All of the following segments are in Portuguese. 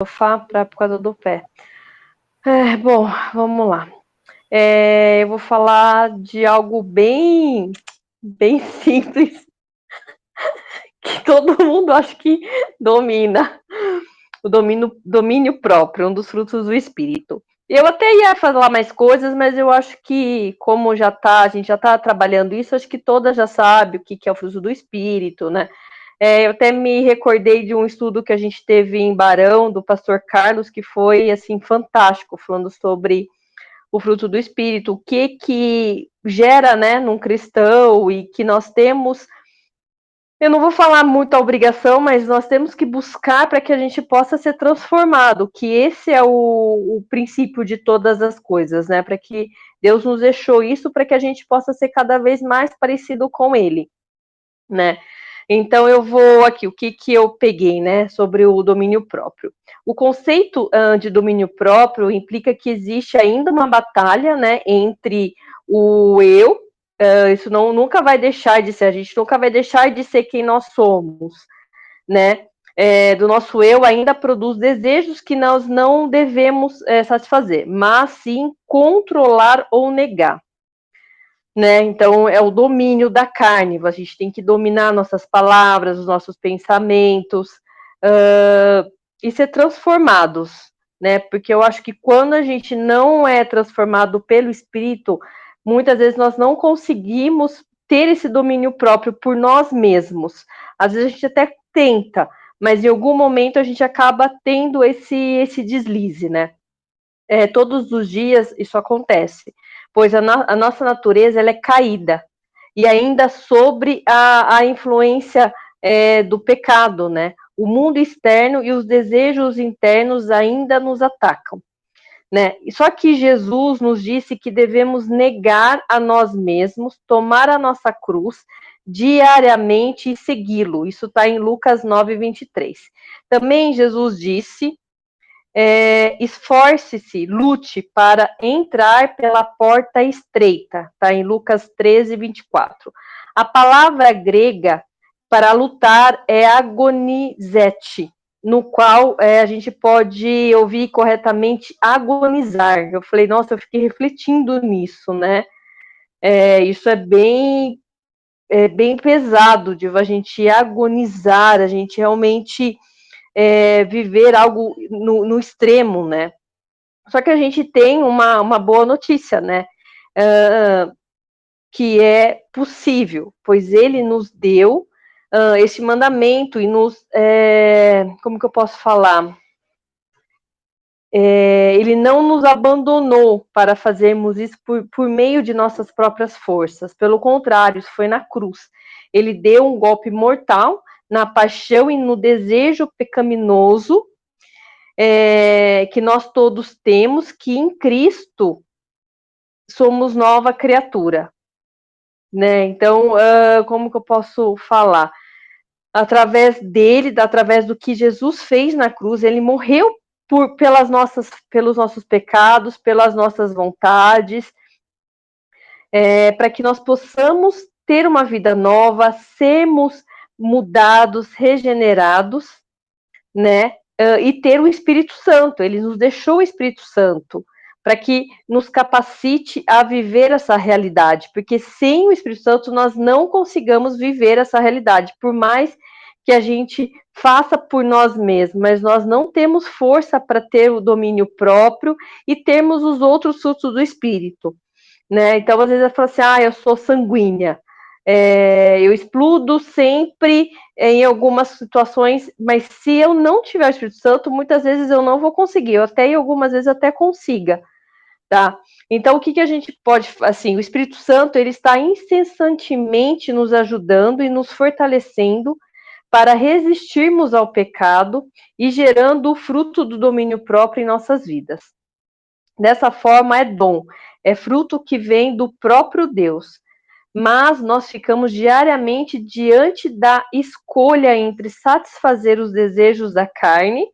sofá por causa do pé. Bom, vamos lá. Eu vou falar de algo bem simples, que todo mundo acho que domina. O domínio próprio, um dos frutos do espírito. Eu até ia falar mais coisas, mas eu acho que, como a gente já está trabalhando isso, acho que todas já sabem o que é o fruto do espírito, né? Eu até me recordei de um estudo que a gente teve em Barão, do pastor Carlos, que foi, assim, fantástico, falando sobre o fruto do espírito, o que gera, né, num cristão, e que nós temos, eu não vou falar muito a obrigação, mas nós temos que buscar para que a gente possa ser transformado, que esse é o princípio de todas as coisas, né, para que Deus nos deixou isso, para que a gente possa ser cada vez mais parecido com Ele, né. Então eu vou aqui, o que eu peguei, né, sobre o domínio próprio. O conceito de domínio próprio implica que existe ainda uma batalha, né, entre o eu, isso nunca vai deixar de ser, a gente nunca vai deixar de ser quem nós somos, né, do nosso eu ainda produz desejos que nós não devemos satisfazer, mas sim controlar ou negar. Né? Então, é o domínio da carne, a gente tem que dominar nossas palavras, os nossos pensamentos, e ser transformados, né? Porque eu acho que quando a gente não é transformado pelo Espírito, muitas vezes nós não conseguimos ter esse domínio próprio por nós mesmos. Às vezes a gente até tenta, mas em algum momento a gente acaba tendo esse deslize, né? Todos os dias isso acontece, pois a nossa natureza ela é caída, e ainda sobre a influência do pecado, né? O mundo externo e os desejos internos ainda nos atacam, né? Só que Jesus nos disse que devemos negar a nós mesmos, tomar a nossa cruz diariamente e segui-lo. Isso está em Lucas 9:23. Também Jesus disse esforce-se, lute para entrar pela porta estreita, tá? Em Lucas 13:24. A palavra grega para lutar é agonizete, no qual a gente pode ouvir corretamente agonizar. Eu falei, nossa, eu fiquei refletindo nisso, né? Isso é bem pesado de a gente agonizar, a gente realmente viver algo no extremo, né? Só que a gente tem uma boa notícia, né? Que é possível, pois ele nos deu esse mandamento e nos, como que eu posso falar? Ele não nos abandonou para fazermos isso por meio de nossas próprias forças. Pelo contrário, isso foi na cruz. Ele deu um golpe mortal na paixão e no desejo pecaminoso que nós todos temos, que em Cristo somos nova criatura, né? Então, como que eu posso falar? Através dele, através do que Jesus fez na cruz, ele morreu pelos nossos pecados, pelas nossas vontades, para que nós possamos ter uma vida nova, sermos mudados, regenerados, né? E ter o Espírito Santo. Ele nos deixou o Espírito Santo para que nos capacite a viver essa realidade, porque sem o Espírito Santo nós não consigamos viver essa realidade, por mais que a gente faça por nós mesmos, mas nós não temos força para ter o domínio próprio e termos os outros frutos do Espírito, né? Então, às vezes eu falo assim, eu sou sanguínea, eu explodo sempre em algumas situações, mas se eu não tiver o Espírito Santo, muitas vezes eu não vou conseguir, em algumas vezes até consiga, tá? Então, o que a gente pode, assim, o Espírito Santo, ele está incessantemente nos ajudando e nos fortalecendo para resistirmos ao pecado e gerando o fruto do domínio próprio em nossas vidas. Dessa forma, é dom, é fruto que vem do próprio Deus, mas nós ficamos diariamente diante da escolha entre satisfazer os desejos da carne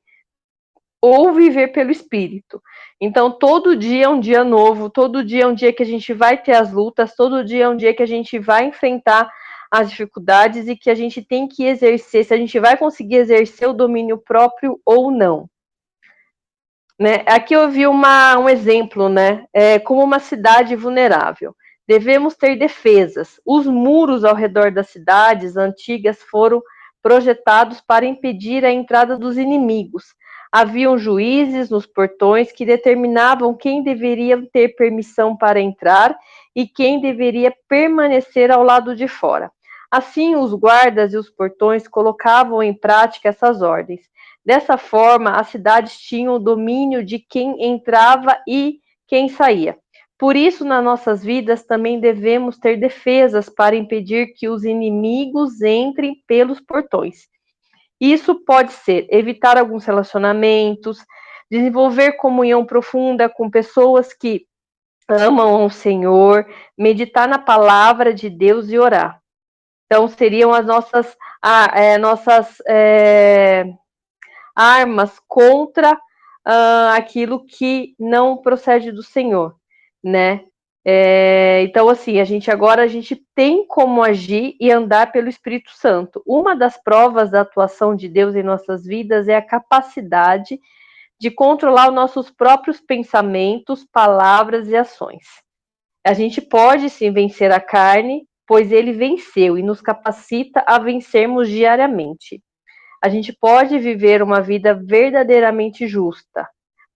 ou viver pelo Espírito. Então, todo dia é um dia novo, todo dia é um dia que a gente vai ter as lutas, todo dia é um dia que a gente vai enfrentar as dificuldades e que a gente tem que exercer, se a gente vai conseguir exercer o domínio próprio ou não. Né? Aqui eu vi um exemplo, né? Como uma cidade vulnerável. Devemos ter defesas. Os muros ao redor das cidades antigas foram projetados para impedir a entrada dos inimigos. Haviam juízes nos portões que determinavam quem deveria ter permissão para entrar e quem deveria permanecer ao lado de fora. Assim, os guardas e os portões colocavam em prática essas ordens. Dessa forma, as cidades tinham o domínio de quem entrava e quem saía. Por isso, nas nossas vidas, também devemos ter defesas para impedir que os inimigos entrem pelos portões. Isso pode ser evitar alguns relacionamentos, desenvolver comunhão profunda com pessoas que amam o Senhor, meditar na palavra de Deus e orar. Então, seriam as nossas armas contra aquilo que não procede do Senhor, né? Então, assim, a gente tem como agir e andar pelo Espírito Santo. Uma das provas da atuação de Deus em nossas vidas é a capacidade de controlar os nossos próprios pensamentos, palavras e ações. A gente pode sim vencer a carne, pois ele venceu e nos capacita a vencermos diariamente. A gente pode viver uma vida verdadeiramente justa.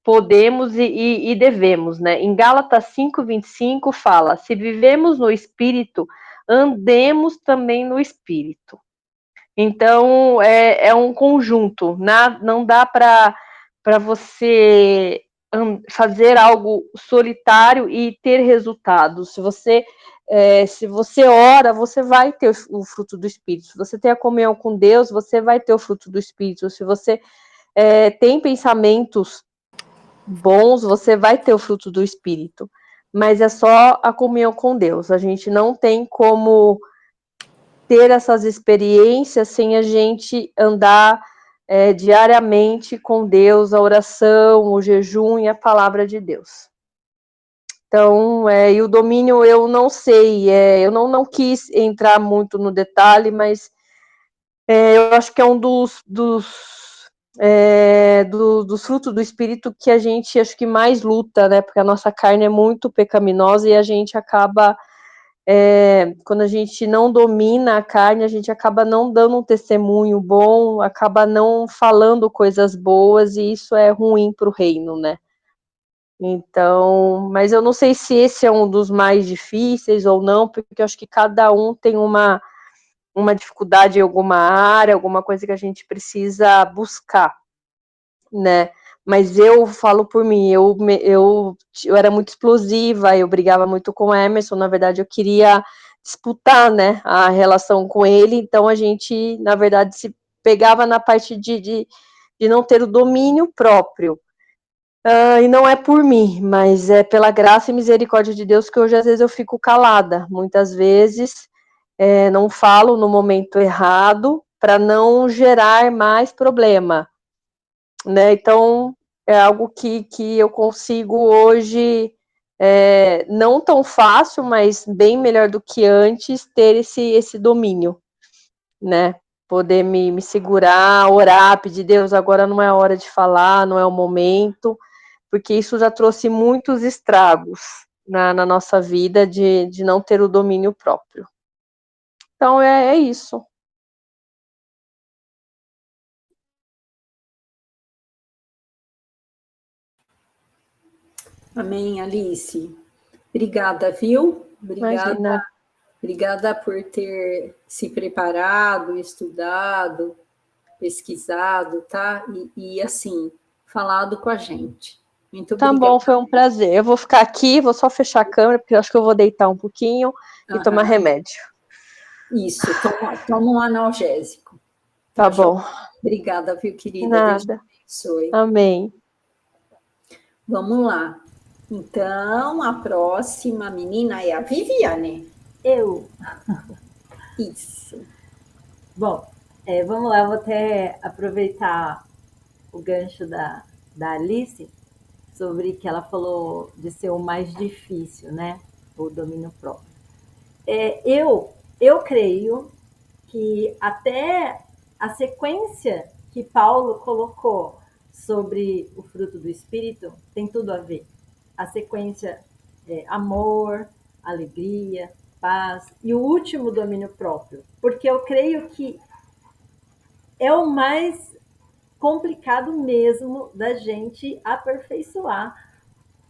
Podemos e devemos, né? Em Gálatas 5:25 fala: se vivemos no Espírito, andemos também no Espírito. Então, é um conjunto, não dá para você fazer algo solitário e ter resultados. Se você ora, você vai ter o fruto do Espírito. Se você tem a comunhão com Deus, você vai ter o fruto do Espírito. Se você tem pensamentos bons, você vai ter o fruto do Espírito. Mas é só a comunhão com Deus. A gente não tem como ter essas experiências sem a gente andar diariamente com Deus, a oração, o jejum e a palavra de Deus. Então, e o domínio eu não sei, eu não quis entrar muito no detalhe, mas eu acho que é um dos frutos do Espírito que a gente acho que mais luta, né? Porque a nossa carne é muito pecaminosa e a gente acaba quando a gente não domina a carne, a gente acaba não dando um testemunho bom, acaba não falando coisas boas, e isso é ruim para o reino, né? Então, mas eu não sei se esse é um dos mais difíceis ou não, porque eu acho que cada um tem uma dificuldade em alguma área, alguma coisa que a gente precisa buscar, né? Mas eu falo por mim, eu era muito explosiva, eu brigava muito com o Emerson, na verdade eu queria disputar, né, a relação com ele, então a gente, na verdade, se pegava na parte de não ter o domínio próprio. E não é por mim, mas é pela graça e misericórdia de Deus que hoje às vezes eu fico calada, muitas vezes não falo no momento errado para não gerar mais problema, né? Então, é algo que eu consigo hoje, não tão fácil, mas bem melhor do que antes, ter esse domínio, né? Poder me segurar, orar, pedir, Deus, agora não é a hora de falar, não é o momento, porque isso já trouxe muitos estragos na nossa vida de não ter o domínio próprio. Então, é isso. Amém, Alice. Obrigada, viu? Imagina. Obrigada por ter se preparado, estudado, pesquisado, tá? E assim, falado com a gente. Muito Tá obrigada. bom, foi um prazer. Eu vou ficar aqui, vou só fechar a câmera, porque eu acho que eu vou deitar um pouquinho e tomar remédio. Isso, toma um analgésico. Tá bom. Obrigada, viu, querida? Deus te Nada. abençoe. Amém. Vamos lá. Então, a próxima menina é a Viviane. Eu. Isso. Bom, vamos lá, eu vou até aproveitar o gancho da Alice sobre que ela falou de ser o mais difícil, né? O domínio próprio. Eu creio que até a sequência que Paulo colocou sobre o fruto do Espírito, tem tudo a ver. A sequência é amor, alegria, paz e o último, domínio próprio. Porque eu creio que é o mais complicado mesmo da gente aperfeiçoar,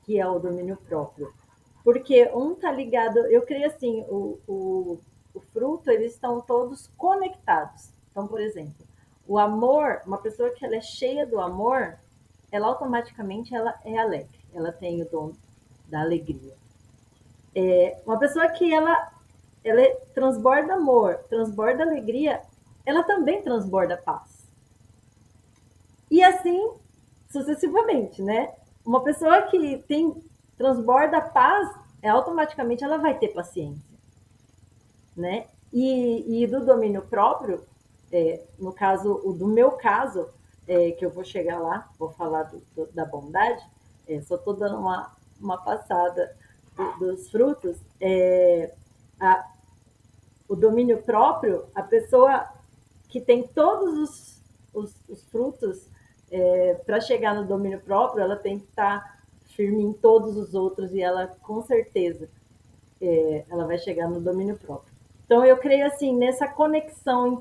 que é o domínio próprio. Porque um tá ligado, eu creio assim, o fruto, eles estão todos conectados. Então, por exemplo, o amor, uma pessoa que ela é cheia do amor, ela automaticamente ela é alegre, ela tem o dom da alegria. Uma pessoa que transborda amor, transborda alegria, ela também transborda paz. E assim sucessivamente, né? Uma pessoa que transborda paz, automaticamente ela vai ter paciência, né? E do domínio próprio, no caso, do meu caso, que eu vou chegar lá, vou falar da bondade, só estou dando uma passada dos frutos. O domínio próprio, a pessoa que tem todos os frutos, para chegar no domínio próprio, ela tem que estar firme em todos os outros e ela, com certeza, ela vai chegar no domínio próprio. Então, eu creio assim, nessa conexão em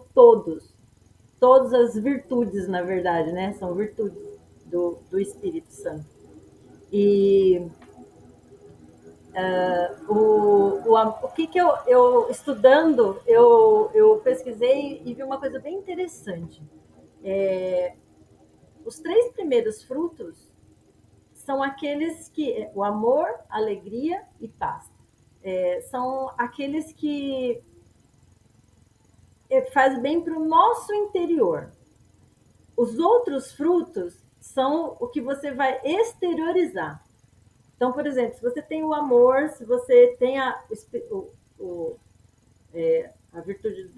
todas as virtudes, na verdade, né? São virtudes do Espírito Santo. E o que eu estudando, eu pesquisei e vi uma coisa bem interessante. Os 3 primeiros frutos são aqueles que o amor, alegria e paz. São aqueles que faz bem para o nosso interior. Os outros frutos são o que você vai exteriorizar. Então, por exemplo, se você tem o amor, se você tem a virtude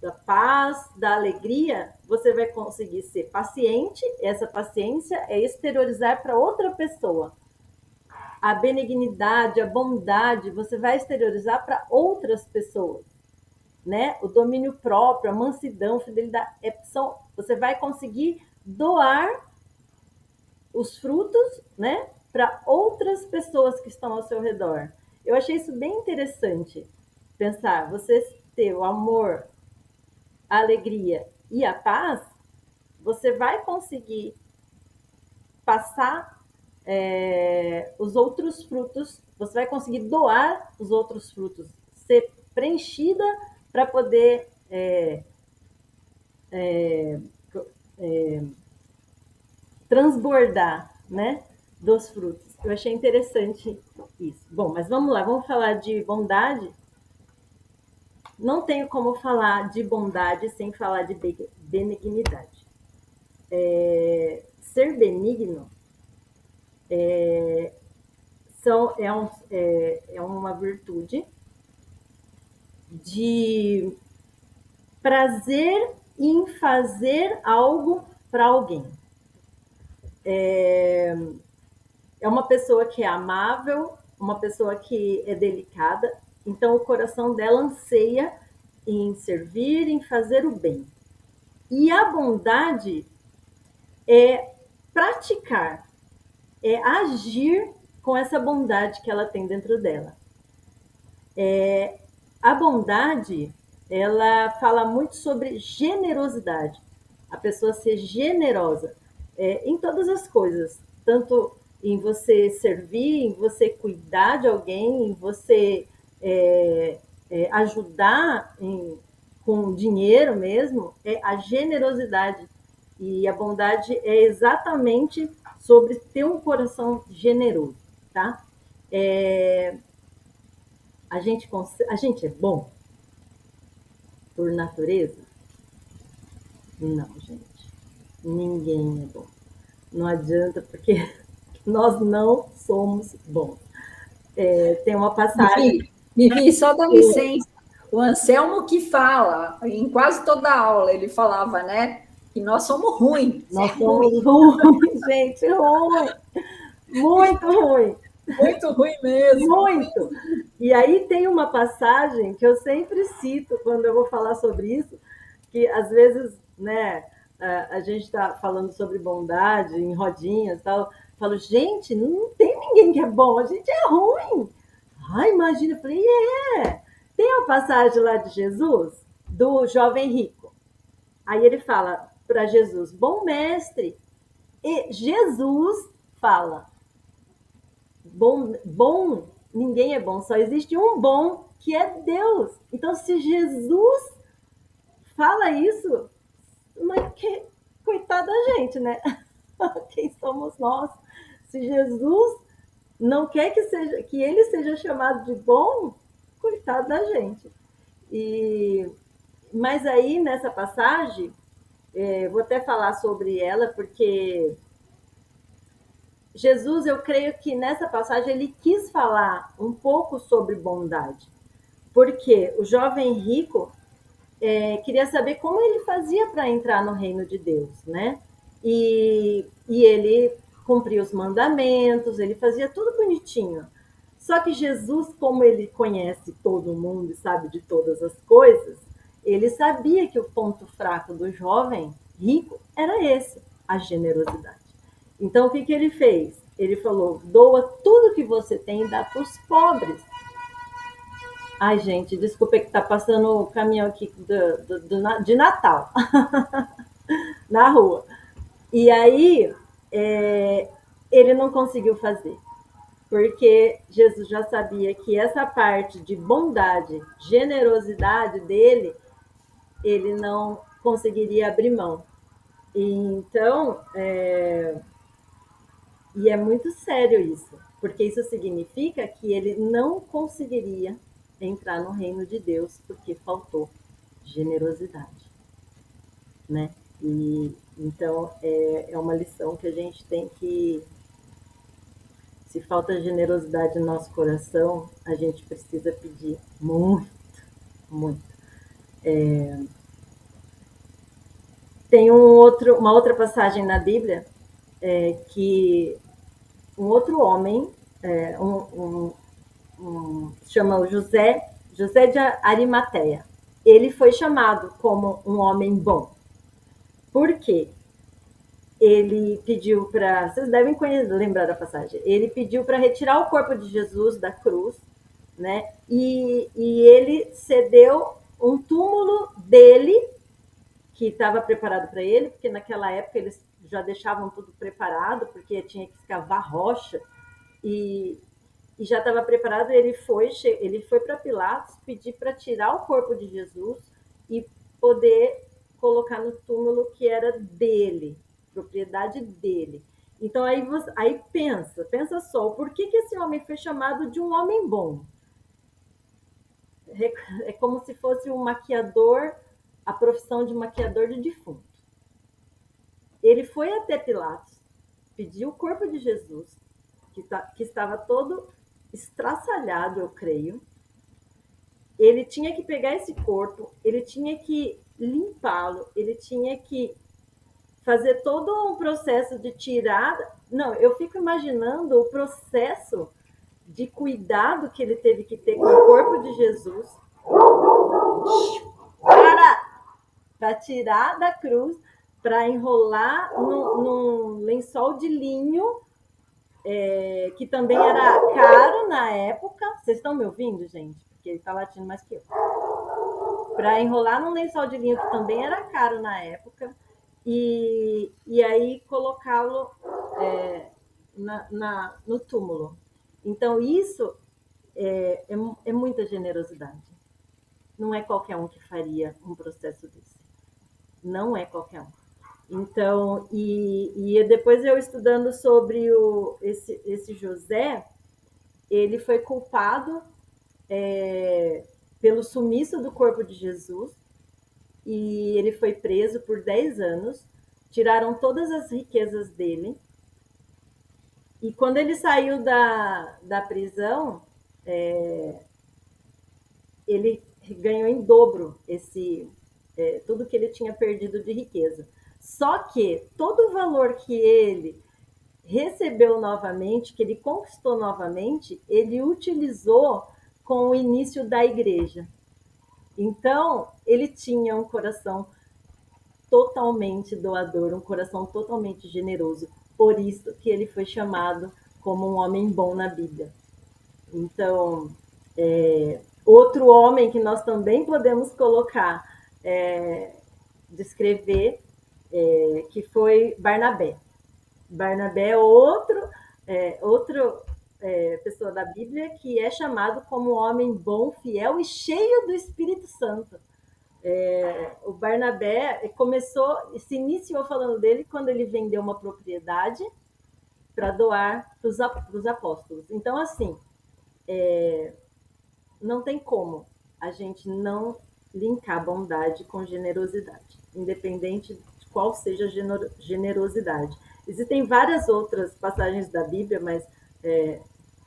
da paz, da alegria, você vai conseguir ser paciente. Essa paciência é exteriorizar para outra pessoa. A benignidade, a bondade, você vai exteriorizar para outras pessoas, né? O domínio próprio, a mansidão, a fidelidade, você vai conseguir doar os frutos, né, para outras pessoas que estão ao seu redor. Eu achei isso bem interessante, pensar, você ter o amor, a alegria e a paz, você vai conseguir passar os outros frutos, você vai conseguir doar os outros frutos, ser preenchida para poder transbordar, né, dos frutos. Eu achei interessante isso. Bom, mas vamos lá, vamos falar de bondade. Não tenho como falar de bondade sem falar de benignidade. Ser benigno é uma virtude de prazer em fazer algo para alguém. É uma pessoa que é amável, uma pessoa que é delicada, então o coração dela anseia em servir, em fazer o bem. E a bondade é praticar, é agir com essa bondade que ela tem dentro dela. A bondade, ela fala muito sobre generosidade. A pessoa ser generosa em todas as coisas, tanto em você servir, em você cuidar de alguém, em você ajudar com dinheiro mesmo, a generosidade. E a bondade é exatamente sobre ter um coração generoso, tá? A gente é bom por natureza? Não, gente. Ninguém é bom. Não adianta, porque nós não somos bons. Tem uma passagem... Vivi, só dá licença. O Anselmo que fala, em quase toda a aula, ele falava, né? Que nós somos ruins. Nós somos ruins, gente, ruim. Muito ruim. Muito ruim mesmo. Muito. E aí tem uma passagem que eu sempre cito quando eu vou falar sobre isso, que às vezes, né, a gente está falando sobre bondade em rodinhas e tal. Falo, gente, não tem ninguém que é bom, a gente é ruim. Ai, imagina, eu falei, tem uma passagem lá de Jesus, do jovem rico. Aí ele fala para Jesus, bom mestre. E Jesus fala, bom, ninguém é bom, só existe um bom que é Deus. Então, se Jesus fala isso, mas coitada da gente, né? Quem somos nós? Se Jesus não quer que ele seja chamado de bom, coitado da gente. Mas aí, nessa passagem, vou até falar sobre ela, porque Jesus, eu creio que nessa passagem ele quis falar um pouco sobre bondade, porque o jovem rico queria saber como ele fazia para entrar no reino de Deus, né? E ele cumpria os mandamentos, ele fazia tudo bonitinho. Só que Jesus, como ele conhece todo mundo e sabe de todas as coisas, ele sabia que o ponto fraco do jovem rico era esse, a generosidade. Então, o que, que ele fez? Ele falou, doa tudo que você tem e dá para os pobres. Ai, gente, desculpa que tá passando o caminhão aqui de Natal, na rua. E aí, ele não conseguiu fazer, porque Jesus já sabia que essa parte de bondade, generosidade dele, ele não conseguiria abrir mão. E então, e é muito sério isso, porque isso significa que ele não conseguiria entrar no reino de Deus porque faltou generosidade, né? E então é uma lição que a gente tem que, se falta generosidade no nosso coração, a gente precisa pedir muito, muito. Tem uma outra passagem na Bíblia que um outro homem, chama o José de Arimateia. Ele foi chamado como um homem bom. Por quê? Ele pediu para, vocês devem lembrar da passagem, ele pediu para retirar o corpo de Jesus da cruz, né? E ele cedeu um túmulo dele, que estava preparado para ele, porque naquela época eles já deixavam tudo preparado, porque tinha que escavar rocha, e já estava preparado. Ele foi para Pilatos pedir para tirar o corpo de Jesus e poder colocar no túmulo que era dele, propriedade dele. Então aí pensa só, por que esse homem foi chamado de um homem bom? É como se fosse um maquiador, a profissão de maquiador de defunto. Ele foi até Pilatos, pediu o corpo de Jesus, que estava todo estraçalhado, eu creio. Ele tinha que pegar esse corpo, ele tinha que limpá-lo, ele tinha que fazer todo um processo de tirada. Não, eu fico imaginando o processo de cuidado que ele teve que ter com o corpo de Jesus para tirar da cruz, para enrolar num lençol de linho, que também era caro na época. Vocês estão me ouvindo, gente? Porque ele está latindo mais que eu. Para enrolar num lençol de linho que também era caro na época, e aí colocá-lo no túmulo. Então, isso é muita generosidade. Não é qualquer um que faria um processo desse. Não é qualquer um. Então, e depois eu estudando sobre esse José, ele foi culpado pelo sumiço do corpo de Jesus, e ele foi preso por 10 anos, tiraram todas as riquezas dele, e quando ele saiu da prisão, ele ganhou em dobro tudo que ele tinha perdido de riqueza. Só que todo o valor que ele recebeu novamente, que ele conquistou novamente, ele utilizou com o início da igreja. Então, ele tinha um coração totalmente doador, um coração totalmente generoso. Por isso que ele foi chamado como um homem bom na Bíblia. Então, outro homem que nós também podemos colocar, descrever, que foi Barnabé. Barnabé é outro pessoa da Bíblia que é chamado como um homem bom, fiel e cheio do Espírito Santo. O Barnabé se iniciou falando dele quando ele vendeu uma propriedade para doar para os apóstolos. Então, assim, não tem como a gente não linkar bondade com generosidade, independente de qual seja a generosidade. Existem várias outras passagens da Bíblia, mas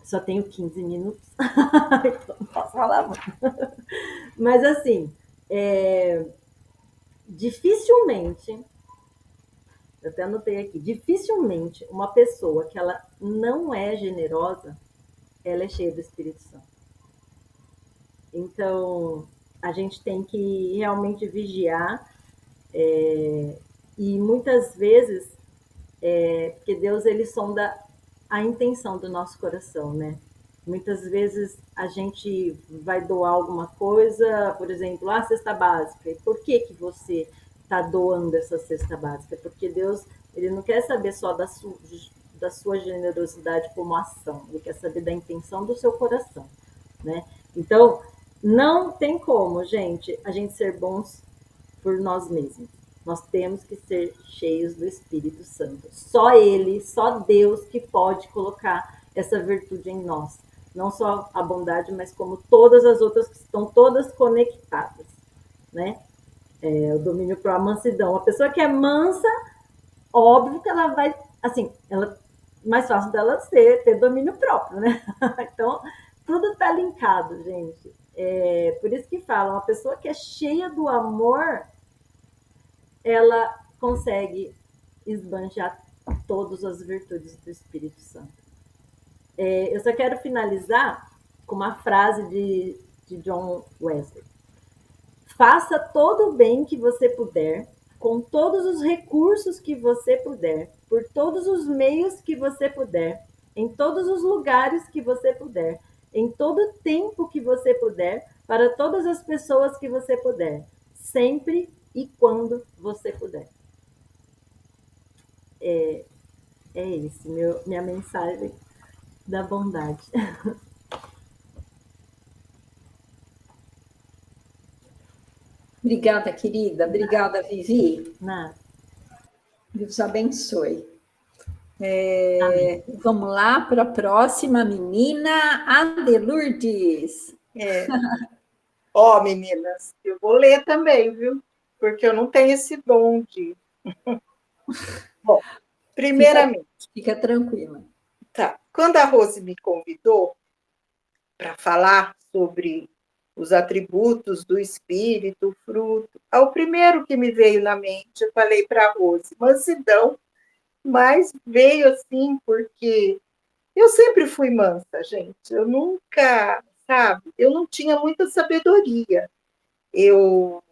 só tenho 15 minutos, então não posso falar muito. Mas, assim, dificilmente, eu até anotei aqui, dificilmente uma pessoa que ela não é generosa, ela é cheia do Espírito Santo. Então, a gente tem que realmente vigiar, e muitas vezes, porque Deus, ele sonda a intenção do nosso coração, né? Muitas vezes a gente vai doar alguma coisa, por exemplo, a cesta básica. E por que você está doando essa cesta básica? Porque Deus, ele não quer saber só da sua generosidade como ação, ele quer saber da intenção do seu coração, né? Então, não tem como, gente, a gente ser bons por nós mesmos. Nós temos que ser cheios do Espírito Santo. Só Ele, só Deus que pode colocar essa virtude em nós. Não só a bondade, mas como todas as outras que estão todas conectadas, né? O domínio próprio, a mansidão. A pessoa que é mansa, óbvio que ela vai, assim, mais fácil dela ter domínio próprio, né? Então, tudo está linkado, gente. Por isso que falam, uma pessoa que é cheia do amor, ela consegue esbanjar todas as virtudes do Espírito Santo. Eu só quero finalizar com uma frase de John Wesley. Faça todo o bem que você puder, com todos os recursos que você puder, por todos os meios que você puder, em todos os lugares que você puder, em todo o tempo que você puder, para todas as pessoas que você puder, sempre e quando você puder. É esse minha mensagem da bondade. Obrigada, querida. Obrigada, Vivi. Nada. Deus abençoe. Vamos lá para a próxima menina, Adelurdes. Meninas, eu vou ler também, viu? Porque eu não tenho esse dom de... Bom, primeiramente... Fica tranquila. Tá. Quando a Rose me convidou para falar sobre os atributos do espírito, o fruto, o primeiro que me veio na mente, eu falei para a Rose, mansidão, mas veio assim porque eu sempre fui mansa, gente. Eu nunca, sabe, eu não tinha muita sabedoria. Eu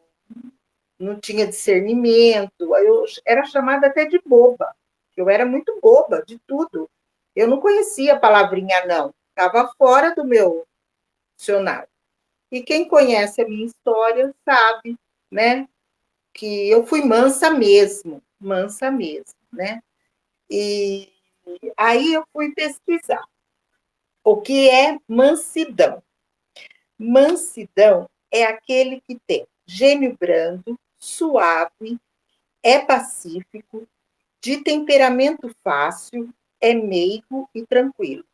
não tinha discernimento, eu era chamada até de boba. Eu era muito boba de tudo. Eu não conhecia a palavrinha não, estava fora do meu dicionário. E quem conhece a minha história sabe, né, que eu fui mansa mesmo, né? E aí eu fui pesquisar o que é mansidão. Mansidão é aquele que tem gênio brando, suave, é pacífico, de temperamento fácil, é meigo e tranquilo.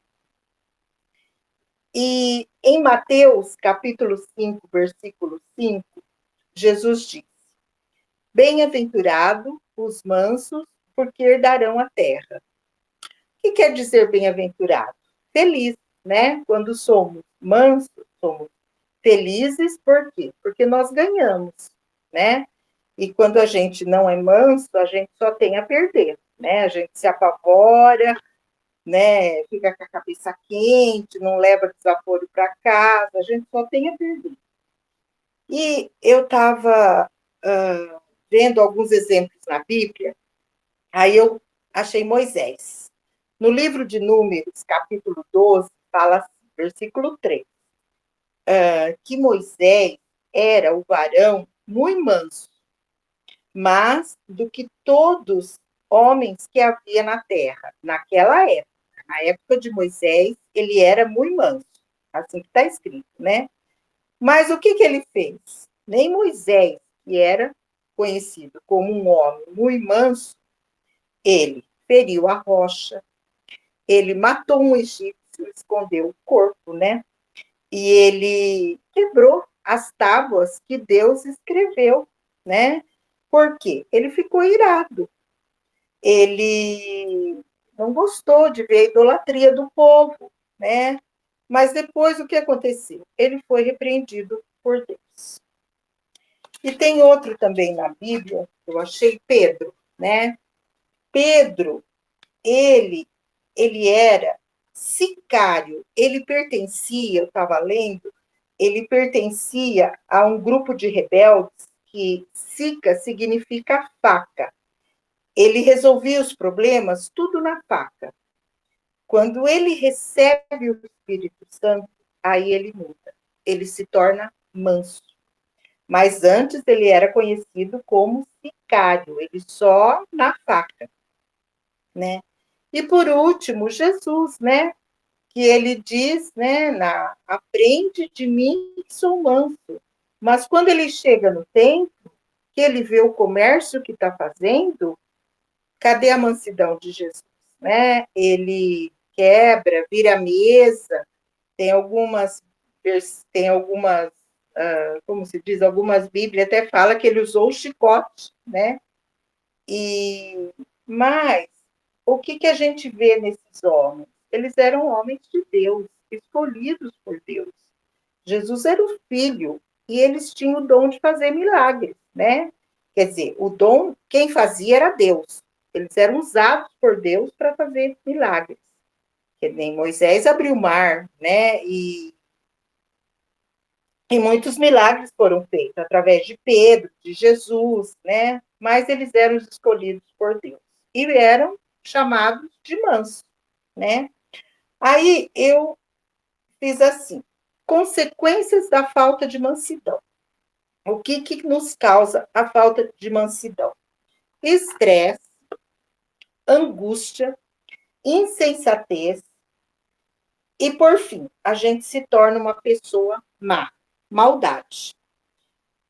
E em Mateus, capítulo 5, versículo 5, Jesus diz: bem-aventurado os mansos, porque herdarão a terra. O que quer dizer bem-aventurado? Feliz, né? Quando somos mansos, somos felizes, por quê? Porque nós ganhamos, né? E quando a gente não é manso, a gente só tem a perder, né? A gente se apavora, né? Fica com a cabeça quente, não leva desaforo para casa, a gente só tem a perder. E eu estava vendo alguns exemplos na Bíblia, aí eu achei Moisés. No livro de Números, capítulo 12, fala assim, versículo 3, que Moisés era o varão muito manso, mas do que todos homens que havia na terra, naquela época. Na época de Moisés, ele era muito manso, assim que está escrito, né? Mas o que ele fez? Nem Moisés, que era conhecido como um homem muito manso, ele feriu a rocha, ele matou um egípcio, escondeu o corpo, né? E ele quebrou as tábuas que Deus escreveu, né? Por quê? Ele ficou irado. Ele não gostou de ver a idolatria do povo, né? Mas depois o que aconteceu? Ele foi repreendido por Deus. E tem outro também na Bíblia, eu achei Pedro, né? Pedro, ele era sicário, ele pertencia, eu estava lendo, ele pertencia a um grupo de rebeldes que sica significa faca. Ele resolvia os problemas tudo na faca. Quando ele recebe o Espírito Santo, aí ele muda. Ele se torna manso. Mas antes ele era conhecido como sicário, ele só na faca, né? E por último, Jesus, né? Que ele diz, né? Aprende de mim que sou manso. Mas quando ele chega no templo, que ele vê o comércio que está fazendo, cadê a mansidão de Jesus, né? Ele quebra, vira a mesa, tem algumas, como se diz, algumas Bíblias até fala que ele usou o chicote, né? Mas o que a gente vê nesses homens? Eles eram homens de Deus, escolhidos por Deus. Jesus era o filho e eles tinham o dom de fazer milagres, né? Quer dizer, o dom, quem fazia era Deus. Eles eram usados por Deus para fazer milagres. Que nem Moisés abriu o mar, né? E muitos milagres foram feitos através de Pedro, de Jesus, né? Mas eles eram os escolhidos por Deus. E eram chamados de mansos, né? Aí eu fiz assim, consequências da falta de mansidão. O que nos causa a falta de mansidão? Estresse, angústia, insensatez e, por fim, a gente se torna uma pessoa má, maldade.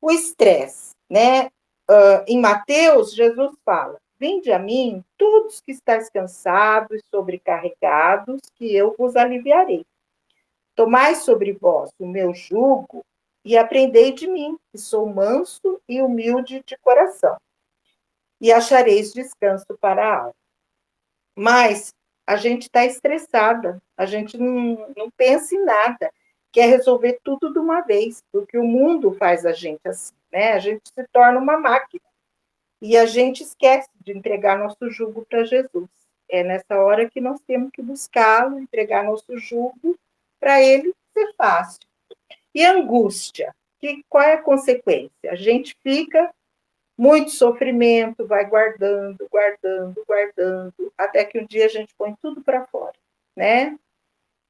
O estresse, né? Em Mateus, Jesus fala: vinde a mim, todos que estáis cansados e sobrecarregados, que eu vos aliviarei. Tomai sobre vós o meu jugo e aprendei de mim, que sou manso e humilde de coração, e achareis descanso para a alma. Mas a gente está estressada, a gente não pensa em nada, quer resolver tudo de uma vez, porque o mundo faz a gente assim, né? A gente se torna uma máquina e a gente esquece de entregar nosso jugo para Jesus. É nessa hora que nós temos que buscá-lo, entregar nosso jugo para ele ser fácil. E angústia, qual é a consequência? A gente fica muito sofrimento, vai guardando, guardando, guardando, até que um dia a gente põe tudo para fora, né?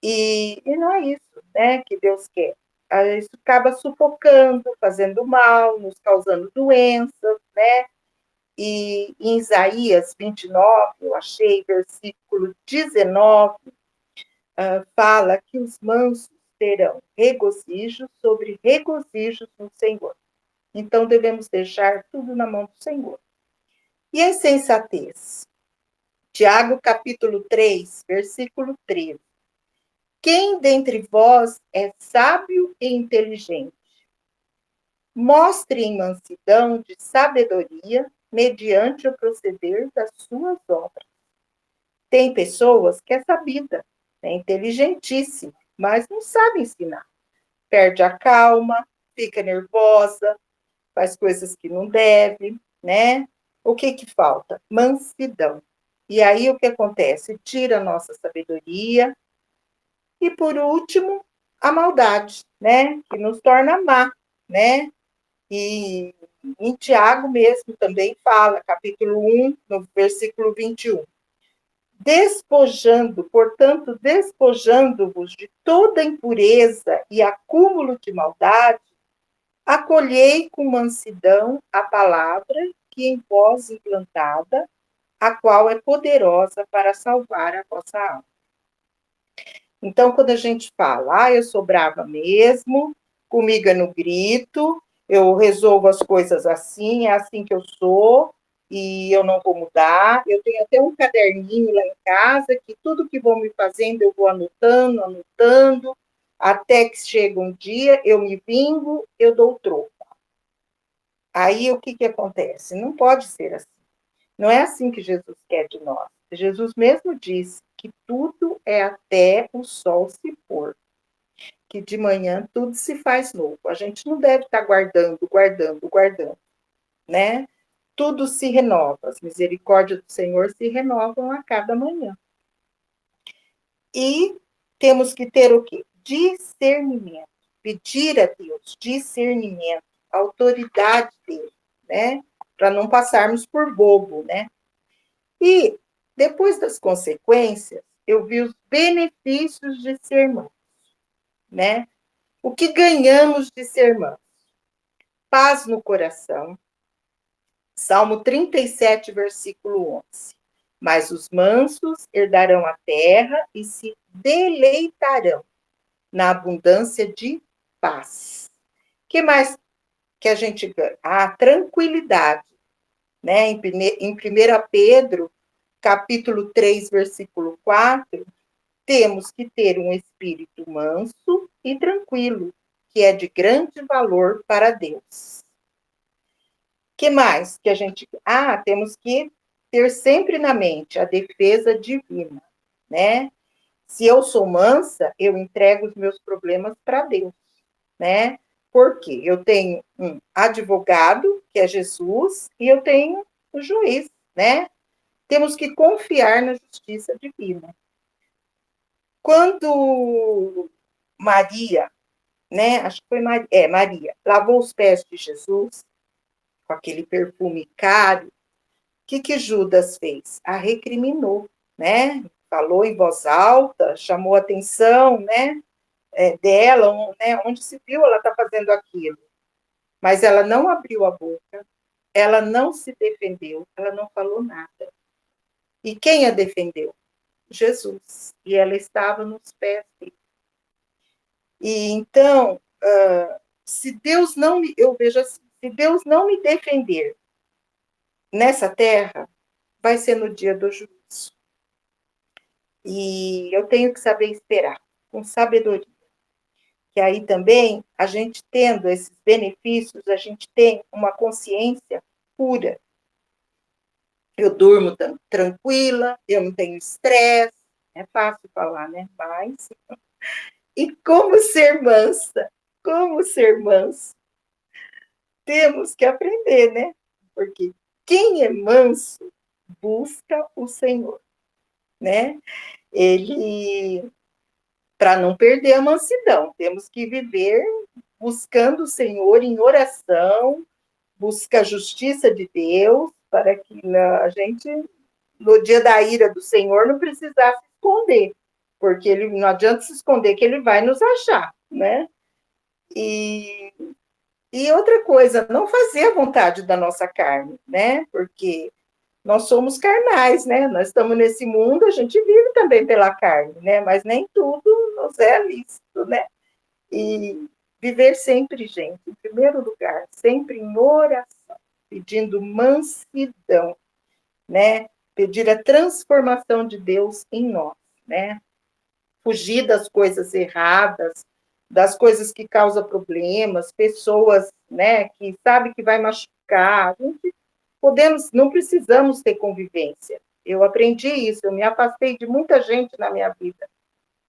E não é isso, né, que Deus quer. Isso acaba sufocando, fazendo mal, nos causando doenças, né? E em Isaías 29, eu achei, versículo 19, fala que os mansos terão regozijo sobre regozijos no Senhor. Então, devemos deixar tudo na mão do Senhor. E a insensatez? Tiago, capítulo 3, versículo 13. Quem dentre vós é sábio e inteligente? Mostre em mansidão de sabedoria mediante o proceder das suas obras. Tem pessoas que é sabida, é inteligentíssima, mas não sabe ensinar. Perde a calma, fica nervosa, faz coisas que não deve, né? O que falta? Mansidão. E aí o que acontece? Tira a nossa sabedoria. E por último, a maldade, né? Que nos torna má, né? E em Tiago mesmo também fala, capítulo 1, no versículo 21. Portanto, despojando-vos de toda impureza e acúmulo de maldade, acolhei com mansidão a palavra que em vós implantada, a qual é poderosa para salvar a vossa alma. Então, quando a gente fala, eu sou brava mesmo, comigo é no grito, eu resolvo as coisas assim, é assim que eu sou, e eu não vou mudar. Eu tenho até um caderninho lá em casa, que tudo que vão me fazendo, eu vou anotando, anotando, até que chega um dia, eu me vingo, eu dou o troco. Aí, o que acontece? Não pode ser assim. Não é assim que Jesus quer de nós. Jesus mesmo disse que tudo é até o sol se pôr, que de manhã tudo se faz novo. A gente não deve estar guardando, né? Tudo se renova, as misericórdias do Senhor se renovam a cada manhã. E temos que ter o quê? Discernimento. Pedir a Deus discernimento, autoridade dele, né? Para não passarmos por bobo, né? E depois das consequências, eu vi os benefícios de ser manso, né? O que ganhamos de ser manso? Paz no coração. Salmo 37, versículo 11. Mas os mansos herdarão a terra e se deleitarão na abundância de paz. O que mais que a gente ganha? A tranquilidade, né? Em 1 Pedro, capítulo 3, versículo 4, temos que ter um espírito manso e tranquilo, que é de grande valor para Deus. Que mais que a gente... temos que ter sempre na mente a defesa divina, né? Se eu sou mansa, eu entrego os meus problemas para Deus, né? Porque eu tenho um advogado, que é Jesus, e eu tenho o juiz, né? Temos que confiar na justiça divina. Quando Maria, né? Acho que foi Maria, lavou os pés de Jesus com aquele perfume caro, o que Judas fez? A recriminou, né? Falou em voz alta, chamou a atenção, né? Dela, né? Onde se viu ela está fazendo aquilo. Mas ela não abriu a boca, ela não se defendeu, ela não falou nada. E quem a defendeu? Jesus. E ela estava nos pés dele. E então, se Deus não me, eu vejo assim, se Deus não me defender nessa terra, vai ser no dia do juízo. E eu tenho que saber esperar, com sabedoria. Que aí também, a gente tendo esses benefícios, a gente tem uma consciência pura. Eu durmo tranquila, eu não tenho estresse, é fácil falar, né? Mas... E como ser mansa? Como ser manso? Temos que aprender, né? Porque quem é manso busca o Senhor, né? Ele, para não perder a mansidão, temos que viver buscando o Senhor em oração, busca a justiça de Deus, para que a gente, no dia da ira do Senhor, não precisasse esconder, porque ele não adianta se esconder que ele vai nos achar, né? E outra coisa, não fazer a vontade da nossa carne, né? Porque nós somos carnais, né? Nós estamos nesse mundo, a gente vive também pela carne, né? Mas nem tudo nos é lícito, né? E viver sempre, gente, em primeiro lugar, sempre em oração, pedindo mansidão, né? Pedir a transformação de Deus em nós, né? Fugir das coisas erradas, das coisas que causam problemas, pessoas, né, que sabe que vai machucar. A gente não precisamos ter convivência. Eu aprendi isso, eu me afastei de muita gente na minha vida,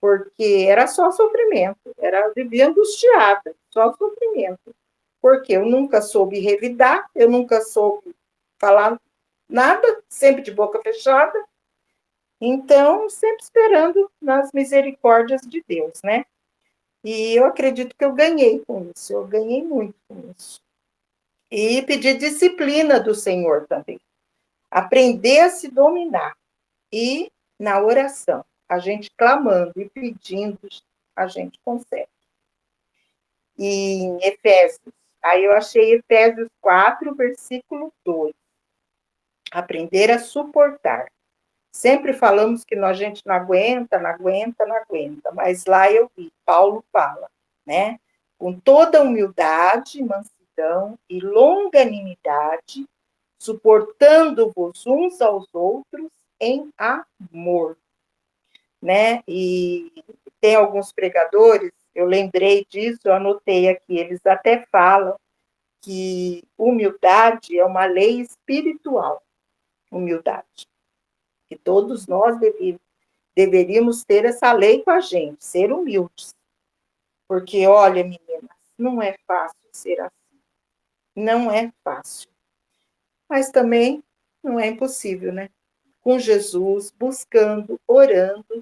porque era só sofrimento, vivia angustiada, só sofrimento. Porque eu nunca soube revidar, eu nunca soube falar nada, sempre de boca fechada. Então, sempre esperando nas misericórdias de Deus, né? E eu acredito que eu ganhei com isso, eu ganhei muito com isso. E pedir disciplina do Senhor também. Aprender a se dominar. E na oração, a gente clamando e pedindo, a gente consegue. E em Efésios, aí eu achei Efésios 4, versículo 2. Aprender a suportar. Sempre falamos que a gente não aguenta, mas lá eu vi, Paulo fala, né? Com toda humildade, mansidão e longanimidade, suportando-vos uns aos outros em amor, né? E tem alguns pregadores, eu lembrei disso, eu anotei aqui, eles até falam que humildade é uma lei espiritual, humildade. Que todos nós deveríamos ter essa lei com a gente, ser humildes. Porque, olha, meninas, não é fácil ser assim. Não é fácil. Mas também não é impossível, né? Com Jesus, buscando, orando.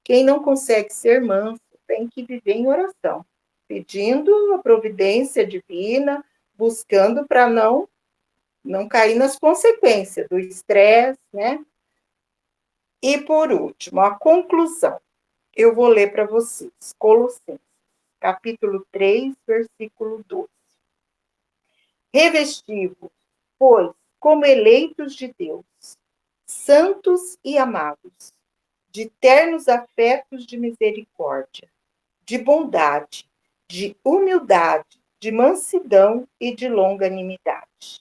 Quem não consegue ser manso tem que viver em oração, pedindo a providência divina, buscando para não cair nas consequências do estresse, né? E, por último, a conclusão. Eu vou ler para vocês. Colossenses, capítulo 3, versículo 12. Revesti-vos, pois, como eleitos de Deus, santos e amados, de ternos afetos de misericórdia, de bondade, de humildade, de mansidão e de longanimidade.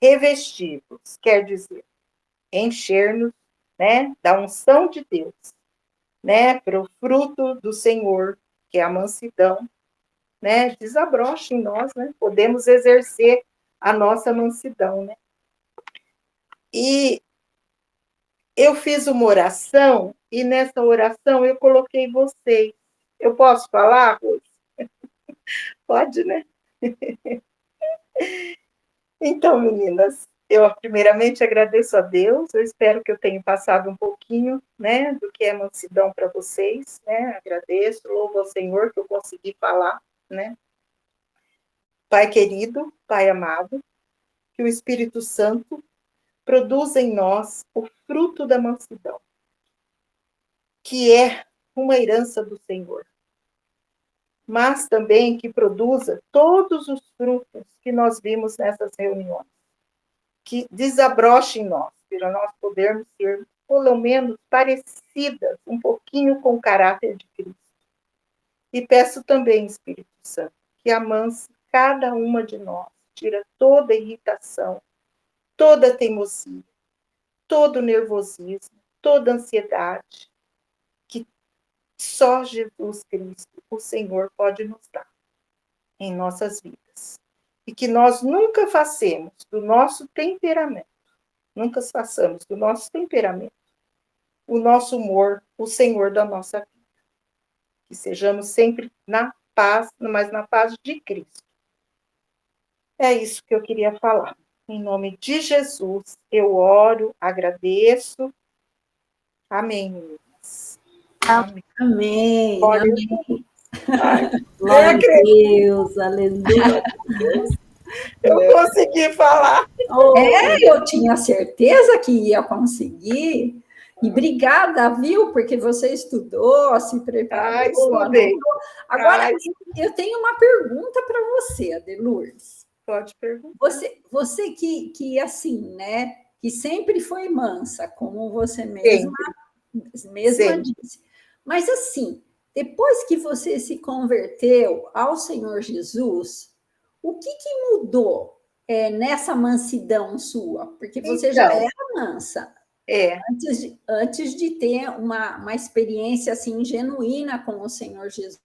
Revesti-vos, quer dizer, encher-nos, né, da unção de Deus, né, para o fruto do Senhor, que é a mansidão, né, desabrocha em nós, né, podemos exercer a nossa mansidão, né. E eu fiz uma oração, e nessa oração eu coloquei vocês. Eu posso falar, Rose? Pode, né? Então, meninas, eu primeiramente agradeço a Deus, eu espero que eu tenha passado um pouquinho, né, do que é mansidão para vocês, né, agradeço, louvo ao Senhor que eu consegui falar, né. Pai querido, Pai amado, que o Espírito Santo produza em nós o fruto da mansidão, que é uma herança do Senhor, mas também que produza todos os frutos que nós vimos nessas reuniões, que desabroche em nós, para nós podermos ser, pelo menos, parecidas um pouquinho com o caráter de Cristo. E peço também, Espírito Santo, que amanse cada uma de nós, tira toda irritação, toda teimosia, todo nervosismo, toda ansiedade, que só Jesus Cristo, o Senhor, pode nos dar em nossas vidas. E que nós nunca façamos do nosso temperamento, o nosso humor, o Senhor da nossa vida. Que sejamos sempre na paz, mas na paz de Cristo. É isso que eu queria falar. Em nome de Jesus, eu oro, agradeço. Amém, meninas. Amém. Amém. Amém. Ai, Glória a Deus, aleluia. eu consegui falar. Eu tinha certeza que ia conseguir. E obrigada, viu? Porque você estudou, se preparou. Estudei. Agora, eu tenho uma pergunta para você, Adelourdes. Pode perguntar. Você que assim, né? Que sempre foi mansa, como você mesma disse. Mas assim, depois que você se converteu ao Senhor Jesus, o que mudou nessa mansidão sua? Porque você já era mansa. Antes de ter uma experiência assim genuína com o Senhor Jesus.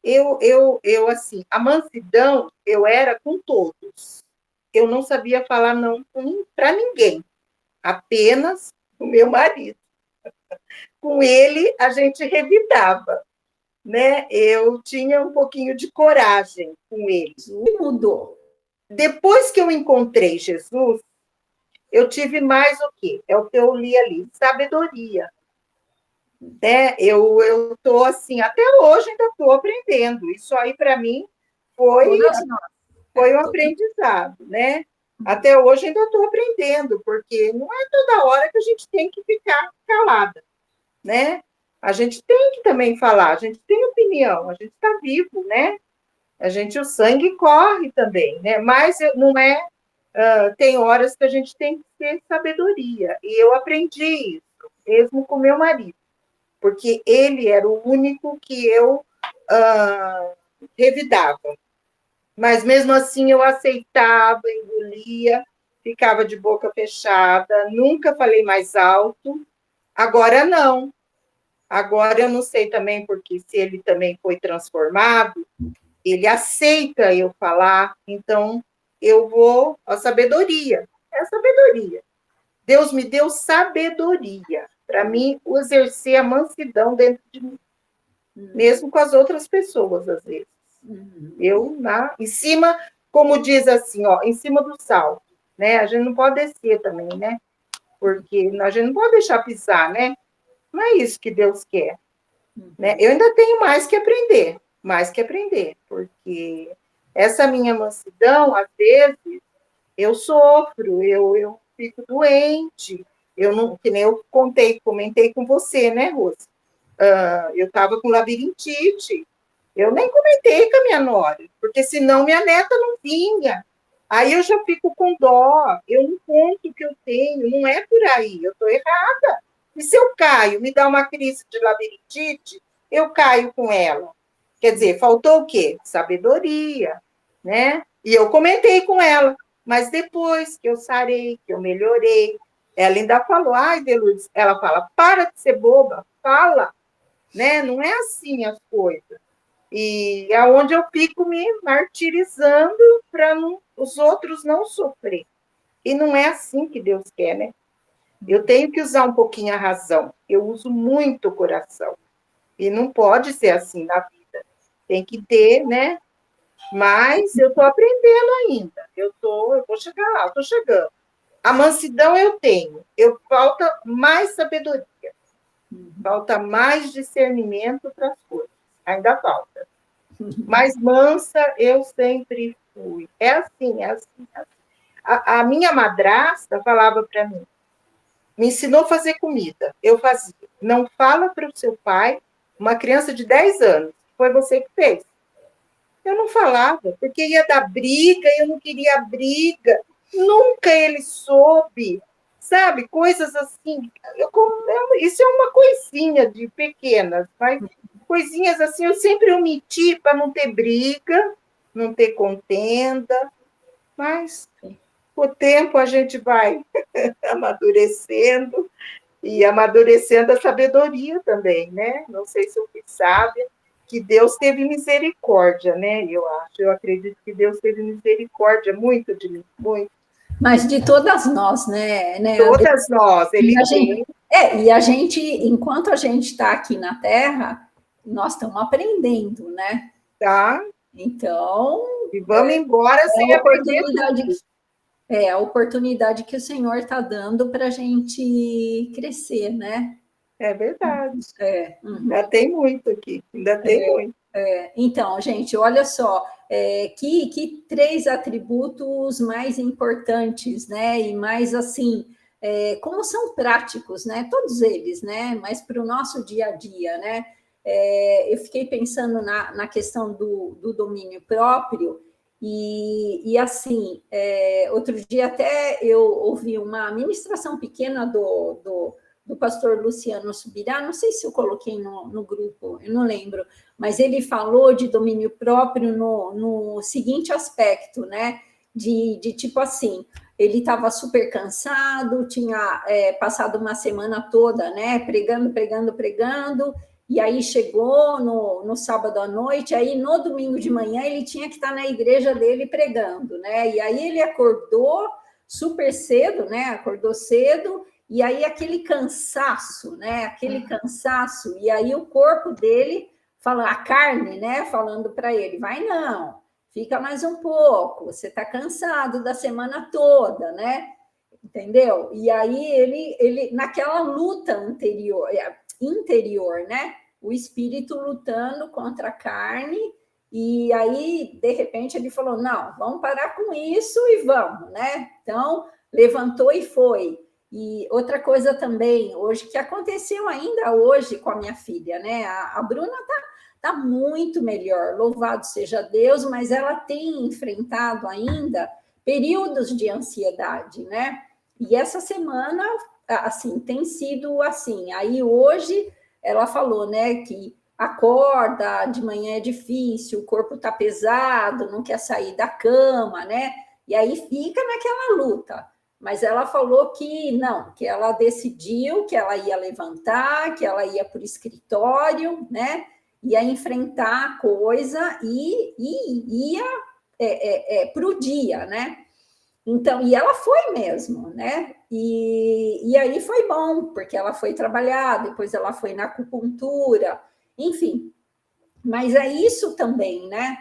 Eu assim, a mansidão eu era com todos. Eu não sabia falar não para ninguém, apenas o meu marido. Com ele a gente revidava, né? Eu tinha um pouquinho de coragem com ele. O que mudou? Depois que eu encontrei Jesus, eu tive mais o quê? É o que eu li ali, sabedoria. Né? Eu estou assim, até hoje ainda estou aprendendo. Isso aí, para mim, foi foi um aprendizado, né? Até hoje ainda estou aprendendo, porque não é toda hora que a gente tem que ficar calada, né? A gente tem que também falar, a gente tem opinião, a gente está vivo, né? A gente, o sangue corre também, né? Mas não é, tem horas que a gente tem que ter sabedoria. E eu aprendi isso, mesmo com meu marido, porque ele era o único que eu revidava. Mas mesmo assim eu aceitava, engolia, ficava de boca fechada, nunca falei mais alto. Agora não. Agora eu não sei também, porque se ele também foi transformado, ele aceita eu falar, então eu vou. A sabedoria, é a sabedoria. Deus me deu sabedoria para mim exercer a mansidão dentro de mim, mesmo com as outras pessoas, às vezes. Eu, em cima, como diz assim, ó, em cima do salto, né? A gente não pode descer também, né? Porque a gente não pode deixar pisar, né? Não é isso que Deus quer, né? Eu ainda tenho mais que aprender, porque essa minha mansidão, às vezes, eu sofro, eu fico doente, eu não, que nem eu comentei com você, né, Rose? Eu estava com labirintite, eu nem comentei com a minha nora, porque senão minha neta não vinha. Aí eu já fico com dó, eu não conto o que eu tenho, não é por aí, eu estou errada. E se eu caio, me dá uma crise de labirintite, eu caio com ela. Quer dizer, faltou o quê? Sabedoria, né? E eu comentei com ela, mas depois que eu sarei, que eu melhorei, ela ainda falou, ai, Delourdes, ela fala, para de ser boba, fala, né? Não é assim as coisas. E é onde eu fico me martirizando para os outros não sofrer. E não é assim que Deus quer, né? Eu tenho que usar um pouquinho a razão. Eu uso muito o coração. E não pode ser assim na vida. Tem que ter, né? Mas eu estou aprendendo ainda. Eu vou chegar lá, estou chegando. A mansidão eu tenho. Falta mais sabedoria. Falta mais discernimento para as coisas. Ainda falta. Mas mansa eu sempre fui. É assim, é assim. É assim. A minha madrasta falava para mim, me ensinou a fazer comida. Eu fazia. Não fala para o seu pai, uma criança de 10 anos, foi você que fez. Eu não falava, porque ia dar briga, eu não queria briga. Nunca ele soube, sabe? Coisas assim. Isso é uma coisinha de pequenas, mas coisinhas assim eu sempre omiti para não ter briga, não ter contenda, mas com o tempo a gente vai amadurecendo e amadurecendo a sabedoria também, né? Não sei se o que sabe que Deus teve misericórdia, né? Eu acredito que Deus teve misericórdia muito de mim, muito. Mas de todas nós, né? Todas nós, ele tem. E a gente, enquanto a gente está aqui na Terra, nós estamos aprendendo, né? Tá. Então. E vamos embora sem aprender. É a oportunidade que o Senhor está dando para a gente crescer, né? É verdade. Ainda tem muito aqui, ainda tem muito. Então, gente, olha só, que 3 atributos mais importantes, né? E mais assim, como são práticos, né? Todos eles, né? Mas para o nosso dia a dia, né? Eu fiquei pensando na questão do domínio próprio, e assim, outro dia até eu ouvi uma ministração pequena do pastor Luciano Subirá, não sei se eu coloquei no grupo, eu não lembro, mas ele falou de domínio próprio no seguinte aspecto, né? De tipo assim, ele estava super cansado, tinha passado uma semana toda, né? Pregando, e aí chegou no sábado à noite, aí no domingo de manhã ele tinha que estar na igreja dele pregando, né? E aí ele acordou super cedo, né? Acordou cedo, e aí aquele cansaço, né? Aquele cansaço, e aí o corpo dele fala, a carne, né? Falando para ele, vai não, fica mais um pouco, você está cansado da semana toda, né? Entendeu? E aí ele naquela luta interior, né? O espírito lutando contra a carne E aí, de repente, ele falou, não, vamos parar com isso e vamos, né? Então, levantou e foi. E outra coisa também, hoje, que aconteceu ainda hoje com a minha filha, né? A Bruna tá muito melhor, louvado seja Deus, mas ela tem enfrentado ainda períodos de ansiedade, né? E essa semana, assim, tem sido assim. Aí hoje ela falou, né, que acorda, de manhã é difícil, o corpo tá pesado, não quer sair da cama, né? E aí fica naquela luta. Mas ela falou que não, que ela decidiu que ela ia levantar, que ela ia para o escritório, né? Ia enfrentar a coisa e ia para o dia, né? Então, e ela foi mesmo, né? E aí foi bom, porque ela foi trabalhar, depois ela foi na acupuntura, enfim. Mas é isso também, né?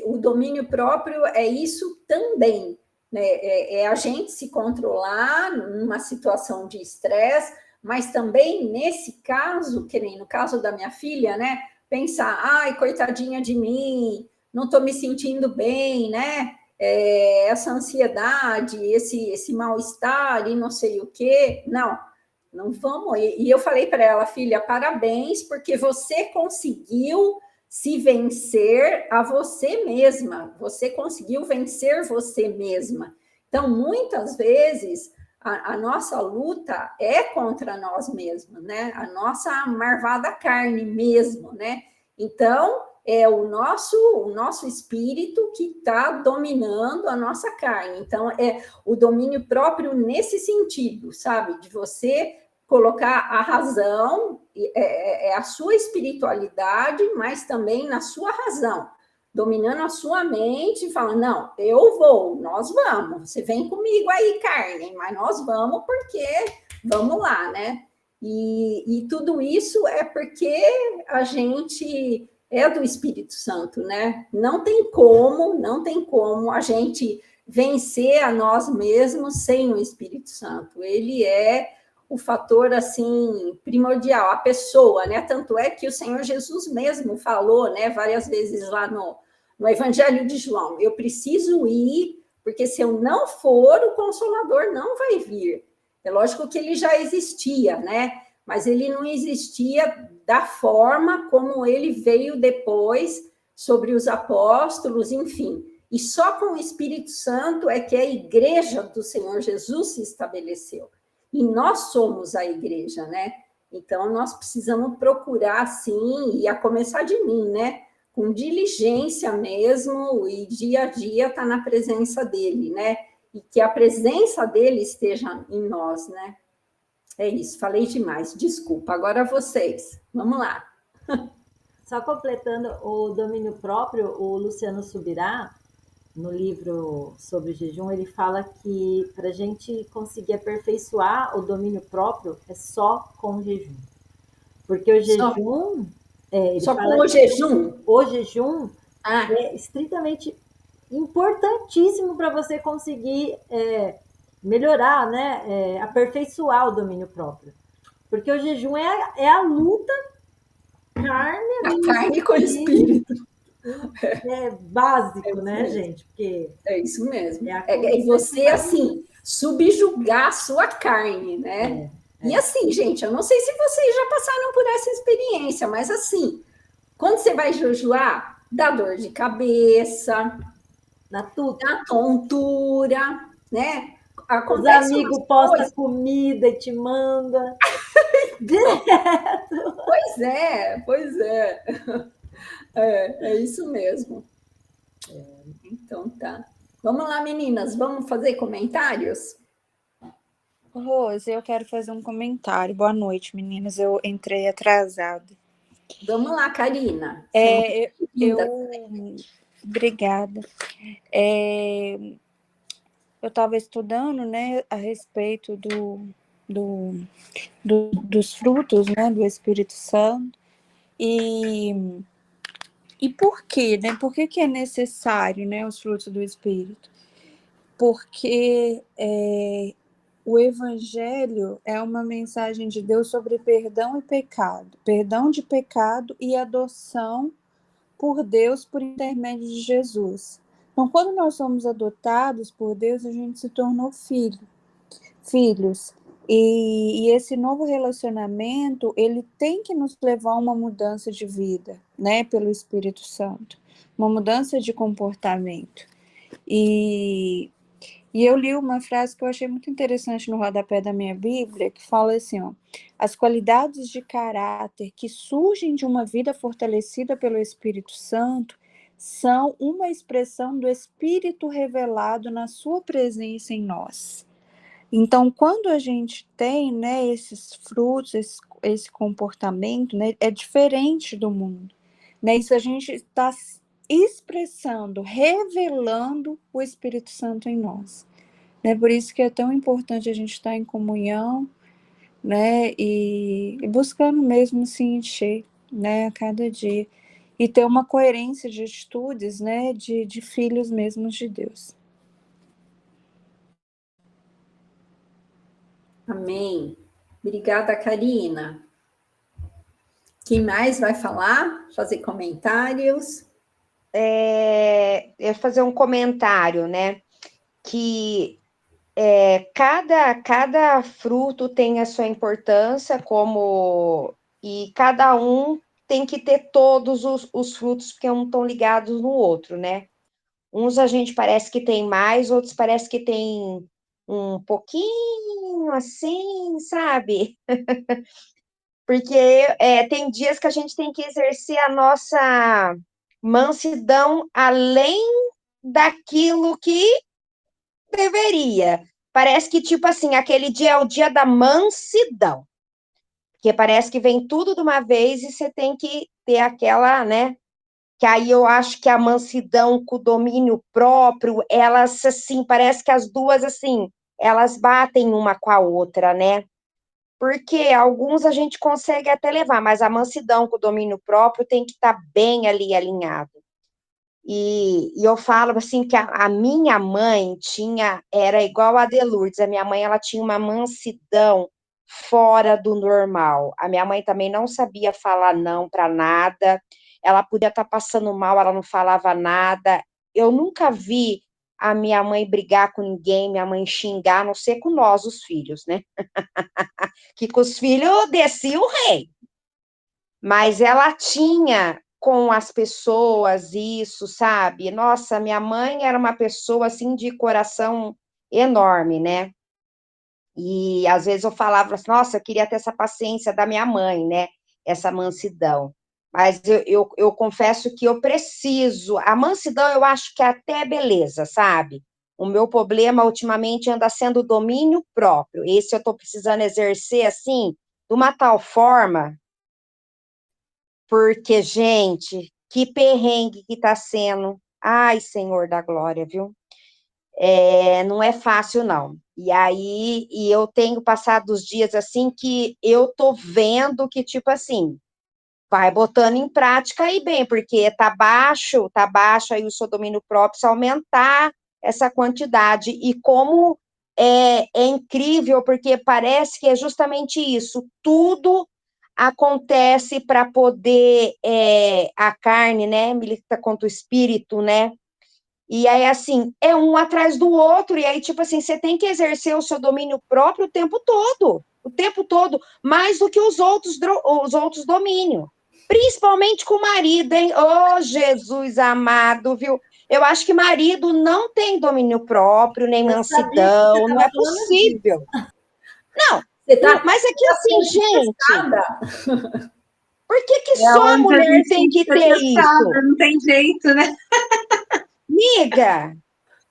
O domínio próprio é isso também, né? É a gente se controlar numa situação de estresse, mas também nesse caso, que nem no caso da minha filha, né? Pensar, ai, coitadinha de mim, não estou me sentindo bem, né? Essa ansiedade, esse mal-estar e não sei o quê. Não vamos. E eu falei para ela, filha, parabéns, porque você conseguiu se vencer a você mesma, você conseguiu vencer você mesma. Então, muitas vezes, a nossa luta é contra nós mesmos, né? A nossa marvada carne mesmo, né? Então, é o nosso espírito que está dominando a nossa carne. Então, é o domínio próprio nesse sentido, sabe? De você colocar a razão, a sua espiritualidade, mas também na sua razão, dominando a sua mente e falando, não, eu vou, nós vamos, você vem comigo aí, carne, mas nós vamos porque vamos lá, né? E tudo isso é porque a gente é do Espírito Santo, né? Não tem como a gente vencer a nós mesmos sem o Espírito Santo. Ele é o fator assim primordial, a pessoa, né? Tanto é que o Senhor Jesus mesmo falou, né, várias vezes lá no Evangelho de João, eu preciso ir, porque se eu não for, o Consolador não vai vir. É lógico que ele já existia, né? Mas ele não existia da forma como ele veio depois sobre os apóstolos, enfim. E só com o Espírito Santo é que a igreja do Senhor Jesus se estabeleceu. E nós somos a igreja, né? Então, nós precisamos procurar, sim, e a começar de mim, né? Com diligência mesmo, e dia a dia estar na presença dele, né? E que a presença dele esteja em nós, né? É isso, falei demais, desculpa. Agora vocês, vamos lá. Só completando o domínio próprio, o Luciano Subirá, no livro sobre jejum, ele fala que para a gente conseguir aperfeiçoar o domínio próprio é só com jejum. Porque o jejum... Só com o jejum? O jejum é estritamente importantíssimo para você conseguir melhorar, né? Aperfeiçoar o domínio próprio. Porque o jejum é a luta carne com o espírito. É básico, né, mesmo, gente? Porque é isso mesmo. É você, assim, subjugar a sua carne, né? E assim, gente, eu não sei se vocês já passaram por essa experiência, mas assim, quando você vai jejuar, dá dor de cabeça, dá tontura, né? Acontece os amigos postam comida e te manda direto. Pois é. É isso mesmo. Então tá. Vamos lá, meninas, vamos fazer comentários? Rose, eu quero fazer um comentário. Boa noite, meninas. Eu entrei atrasada. Vamos lá, Karina. Obrigada. Eu estava estudando, né, a respeito dos frutos, né, do Espírito Santo. E por quê, né? Por que é necessário, né, os frutos do Espírito? Porque o Evangelho é uma mensagem de Deus sobre perdão e pecado, perdão de pecado e adoção por Deus por intermédio de Jesus. Então, quando nós somos adotados por Deus, a gente se tornou filhos. E esse novo relacionamento, ele tem que nos levar a uma mudança de vida, né, pelo Espírito Santo, uma mudança de comportamento. E eu li uma frase que eu achei muito interessante no rodapé da minha Bíblia, que fala assim, ó, as qualidades de caráter que surgem de uma vida fortalecida pelo Espírito Santo são uma expressão do Espírito revelado na sua presença em nós. Então, quando a gente tem, né, esses frutos, esse comportamento, né, é diferente do mundo. Né? Isso a gente está expressando, revelando o Espírito Santo em nós. É por isso que é tão importante a gente estar em comunhão, né, e buscando mesmo se encher, né, a cada dia. E ter uma coerência de atitudes, né, de filhos mesmos de Deus. Amém. Obrigada, Karina. Quem mais vai falar? Fazer comentários? Eu fazer um comentário, né? Que cada fruto tem a sua importância, e cada um tem que ter todos os frutos, porque um estão ligados no outro, né? Uns a gente parece que tem mais, outros parece que tem um pouquinho assim, sabe? Porque tem dias que a gente tem que exercer a nossa mansidão além daquilo que deveria. Parece que, tipo assim, aquele dia é o dia da mansidão. Porque parece que vem tudo de uma vez e você tem que ter aquela, né? Que aí eu acho que a mansidão com o domínio próprio, elas, assim, parece que as duas, assim, elas batem uma com a outra, né? Porque alguns a gente consegue até levar, mas a mansidão com o domínio próprio tem que estar bem ali alinhado. E eu falo assim que a minha mãe era igual a de Lourdes, a minha mãe ela tinha uma mansidão fora do normal. A minha mãe também não sabia falar não para nada, ela podia estar passando mal, ela não falava nada. Eu nunca vi a minha mãe brigar com ninguém, minha mãe xingar, a não ser com nós, os filhos, né? Que com os filhos descia o rei. Mas ela tinha com as pessoas isso, sabe? Nossa, minha mãe era uma pessoa assim de coração enorme, né? E às vezes eu falava assim, nossa, eu queria ter essa paciência da minha mãe, né? Essa mansidão. Mas eu confesso que eu preciso. A mansidão eu acho que é até beleza, sabe? O meu problema ultimamente anda sendo o domínio próprio. Esse eu estou precisando exercer assim, de uma tal forma. Porque, gente, que perrengue que está sendo. Ai, Senhor da glória, viu? Não é fácil, não. E eu tenho passado os dias assim que eu tô vendo que, tipo assim, vai botando em prática aí bem, porque tá baixo aí o seu domínio próprio, se aumentar essa quantidade. E como é incrível, porque parece que é justamente isso, tudo acontece para poder a carne, né, milita contra o espírito, né? E aí, assim, é um atrás do outro, e aí, tipo assim, você tem que exercer o seu domínio próprio o tempo todo, mais do que os outros domínios. Principalmente com o marido, hein? Oh, Jesus amado, viu? Eu acho que marido não tem domínio próprio, nem mansidão, não é possível. Não, mas é que assim, gente, por que só a mulher tem que ter isso? Não tem jeito, né? Amiga,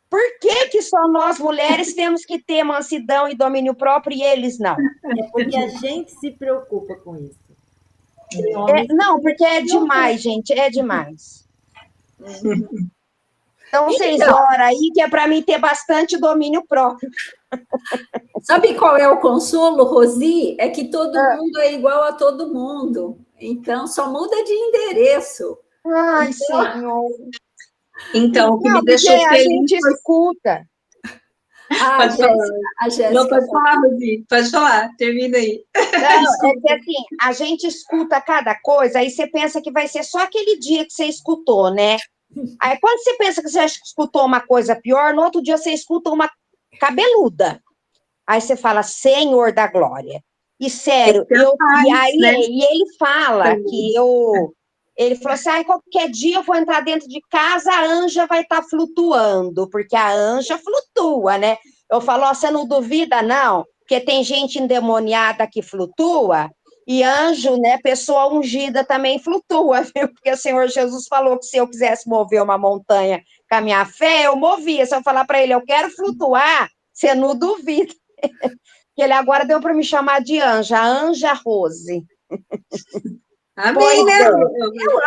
por que só nós mulheres temos que ter mansidão e domínio próprio e eles não? É porque a gente se preocupa com isso. Não, porque é demais, gente, é demais. Então, vocês oram aí que é para mim ter bastante domínio próprio. Sabe qual é o consolo, Rosi? É que todo mundo é igual a todo mundo. Então, só muda de endereço. Ai, Senhor. Então, o que Não, me deixou porque a feliz gente escuta. Ah, Pode falar. A Jéssica. Não, pode falar, Rosi. Pode falar, termina aí. Não, é que assim, a gente escuta cada coisa, aí você pensa que vai ser só aquele dia que você escutou, né? Aí quando você pensa que você escutou uma coisa pior, no outro dia você escuta uma cabeluda. Aí você fala, Senhor da Glória. E sério, né? e ele fala que ele falou assim, qualquer dia eu vou entrar dentro de casa, a anja vai estar flutuando, porque a anja flutua, né? Eu falo, você não duvida, não? Porque tem gente endemoniada que flutua, e anjo, né, pessoa ungida também flutua, viu? Porque o Senhor Jesus falou que se eu quisesse mover uma montanha com a minha fé, eu movia. Se eu falar para ele, eu quero flutuar, você não duvida. Que ele agora deu para me chamar de Anja Rose. Amém, né? Eu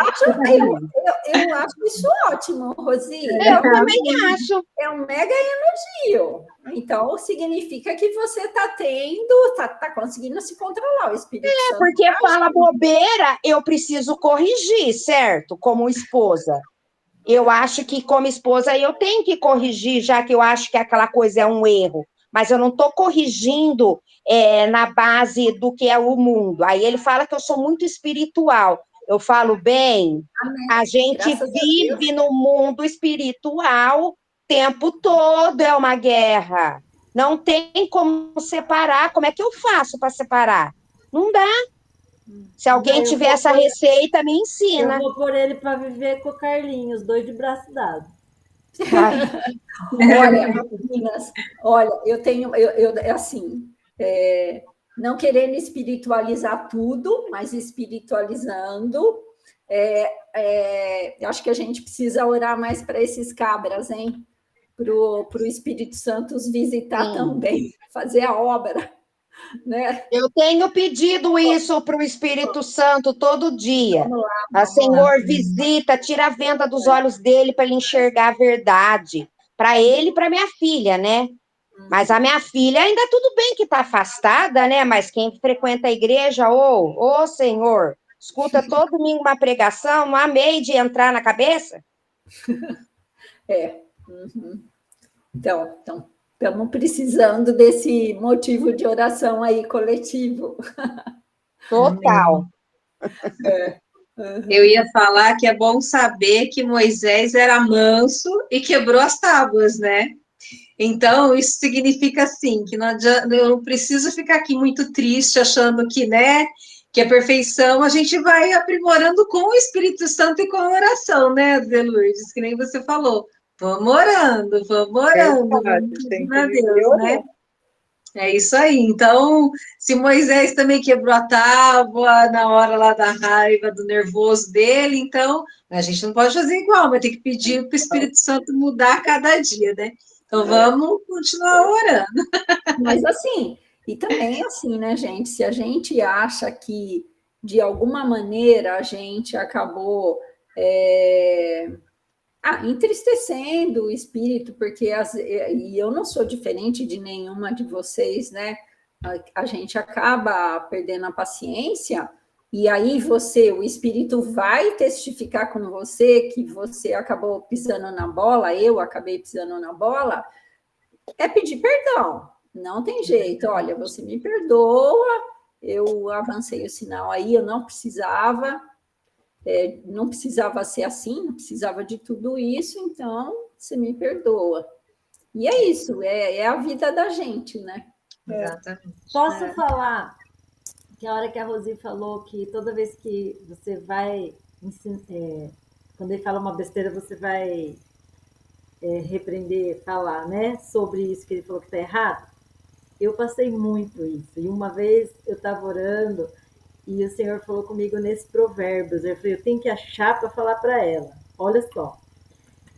acho isso ótimo, Rosi. Eu também acho. É um mega elogio. Então, significa que você está conseguindo se controlar, o Espírito Santo. Porque fala bobeira, eu preciso corrigir, certo? Como esposa. Eu acho que, como esposa, eu tenho que corrigir, já que eu acho que aquela coisa é um erro. Mas eu não estou corrigindo na base do que é o mundo. Aí ele fala que eu sou muito espiritual. Eu falo, bem, a gente vive no mundo espiritual o tempo todo, é uma guerra. Não tem como separar. Como é que eu faço para separar? Não dá. Se alguém tiver essa receita, me ensina. Eu vou pôr ele para viver com o Carlinhos, 2 de braço dado. Olha, meninas, eu tenho, assim, não querendo espiritualizar tudo, mas espiritualizando, eu acho que a gente precisa orar mais para esses cabras, hein? Para o Espírito Santo os visitar também, fazer a obra, né? Eu tenho pedido isso para o Espírito Santo todo dia. Vamos lá, Senhor, visita, tira a venda dos olhos dele para ele enxergar a verdade. Para ele e para minha filha, né? Mas a minha filha ainda tudo bem que está afastada, né? Mas quem frequenta a igreja, ô Senhor, escuta todo domingo uma pregação, não amei de entrar na cabeça? Então, estamos precisando desse motivo de oração aí coletivo. Total. Eu ia falar que é bom saber que Moisés era manso e quebrou as tábuas, né? Então, isso significa assim, que não adianta, eu não preciso ficar aqui muito triste, achando que, né, que a perfeição a gente vai aprimorando com o Espírito Santo e com a oração, né, Lourdes, que nem você falou. Vamos orando, vamos pedindo a Deus, né? É isso aí. Então, se Moisés também quebrou a tábua na hora lá da raiva, do nervoso dele, então a gente não pode fazer igual, mas tem que pedir para o Espírito Santo mudar cada dia, né? Então vamos continuar orando. Mas assim, e também assim, né, gente? Se a gente acha que de alguma maneira a gente acabou entristecendo o espírito, porque e eu não sou diferente de nenhuma de vocês, né? A gente acaba perdendo a paciência, e aí o espírito vai testificar com você que você acabou pisando na bola, eu acabei pisando na bola, é pedir perdão. Não tem jeito, olha, você me perdoa, eu avancei o sinal aí, eu não precisava ser assim, não precisava de tudo isso, então você me perdoa. E é isso, é a vida da gente, né? Exatamente. Posso falar que a hora que a Rosi falou que toda vez que você vai quando ele fala uma besteira, você vai repreender, falar, né, sobre isso que ele falou que está errado. Eu passei muito isso. E uma vez eu estava orando e o Senhor falou comigo nesse Provérbios. Eu falei, eu tenho que achar para falar para ela. Olha só.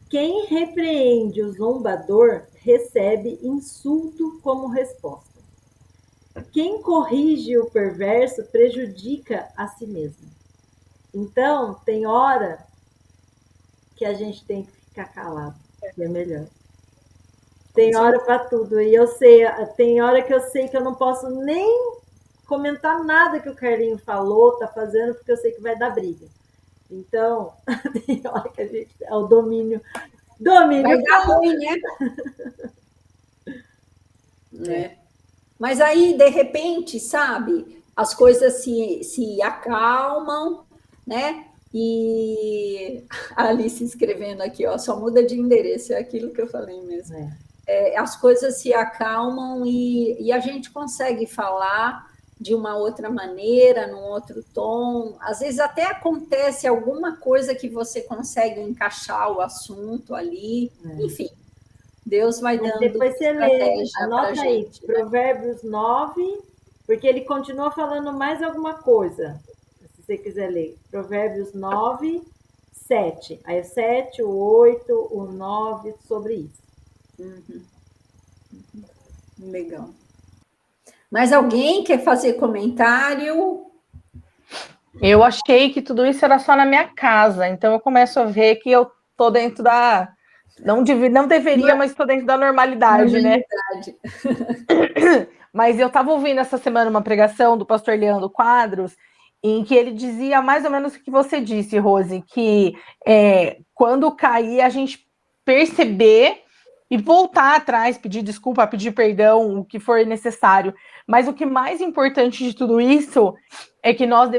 Quem repreende o zombador recebe insulto como resposta. Quem corrige o perverso prejudica a si mesmo. Então, tem hora que a gente tem que ficar calado, que é melhor. Tem hora para tudo. E eu sei, tem hora que eu sei que eu não posso nem comentar nada que o Carlinho falou, tá fazendo, porque eu sei que vai dar briga. Então, tem hora que a gente é o domínio. Vai dar ruim, né? né? Mas aí, de repente, sabe, as coisas se acalmam, né? E a Alice escrevendo aqui, ó, só muda de endereço, é aquilo que eu falei mesmo. As coisas se acalmam e a gente consegue falar de uma outra maneira, num outro tom. Às vezes até acontece alguma coisa que você consegue encaixar o assunto ali. Enfim, Deus vai dando depois você lê, estratégia pra anota aí, gente, né? Provérbios 9, porque ele continua falando mais alguma coisa, se você quiser ler. Provérbios 9, 7. Aí o 7, o 8, o 9, sobre isso. Legal. Mas alguém quer fazer comentário? Eu achei que tudo isso era só na minha casa, então eu começo a ver que eu tô dentro da... Não deveria, mas estou dentro da normalidade, né? Mas eu estava ouvindo essa semana uma pregação do pastor Leandro Quadros, em que ele dizia mais ou menos o que você disse, Rose, que quando cair, a gente perceber e voltar atrás, pedir desculpa, pedir perdão, o que for necessário. Mas o que mais importante de tudo isso é que nós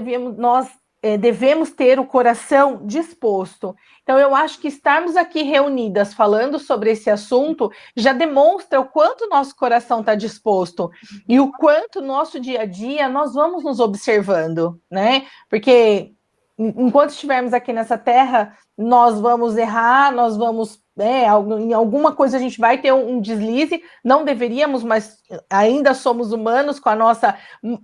devemos ter o coração disposto. Então, eu acho que estarmos aqui reunidas falando sobre esse assunto já demonstra o quanto nosso coração está disposto e o quanto nosso dia a dia nós vamos nos observando, né? Porque enquanto estivermos aqui nessa terra, nós vamos errar, nós vamos, em alguma coisa a gente vai ter um deslize, não deveríamos, mas ainda somos humanos com a nossa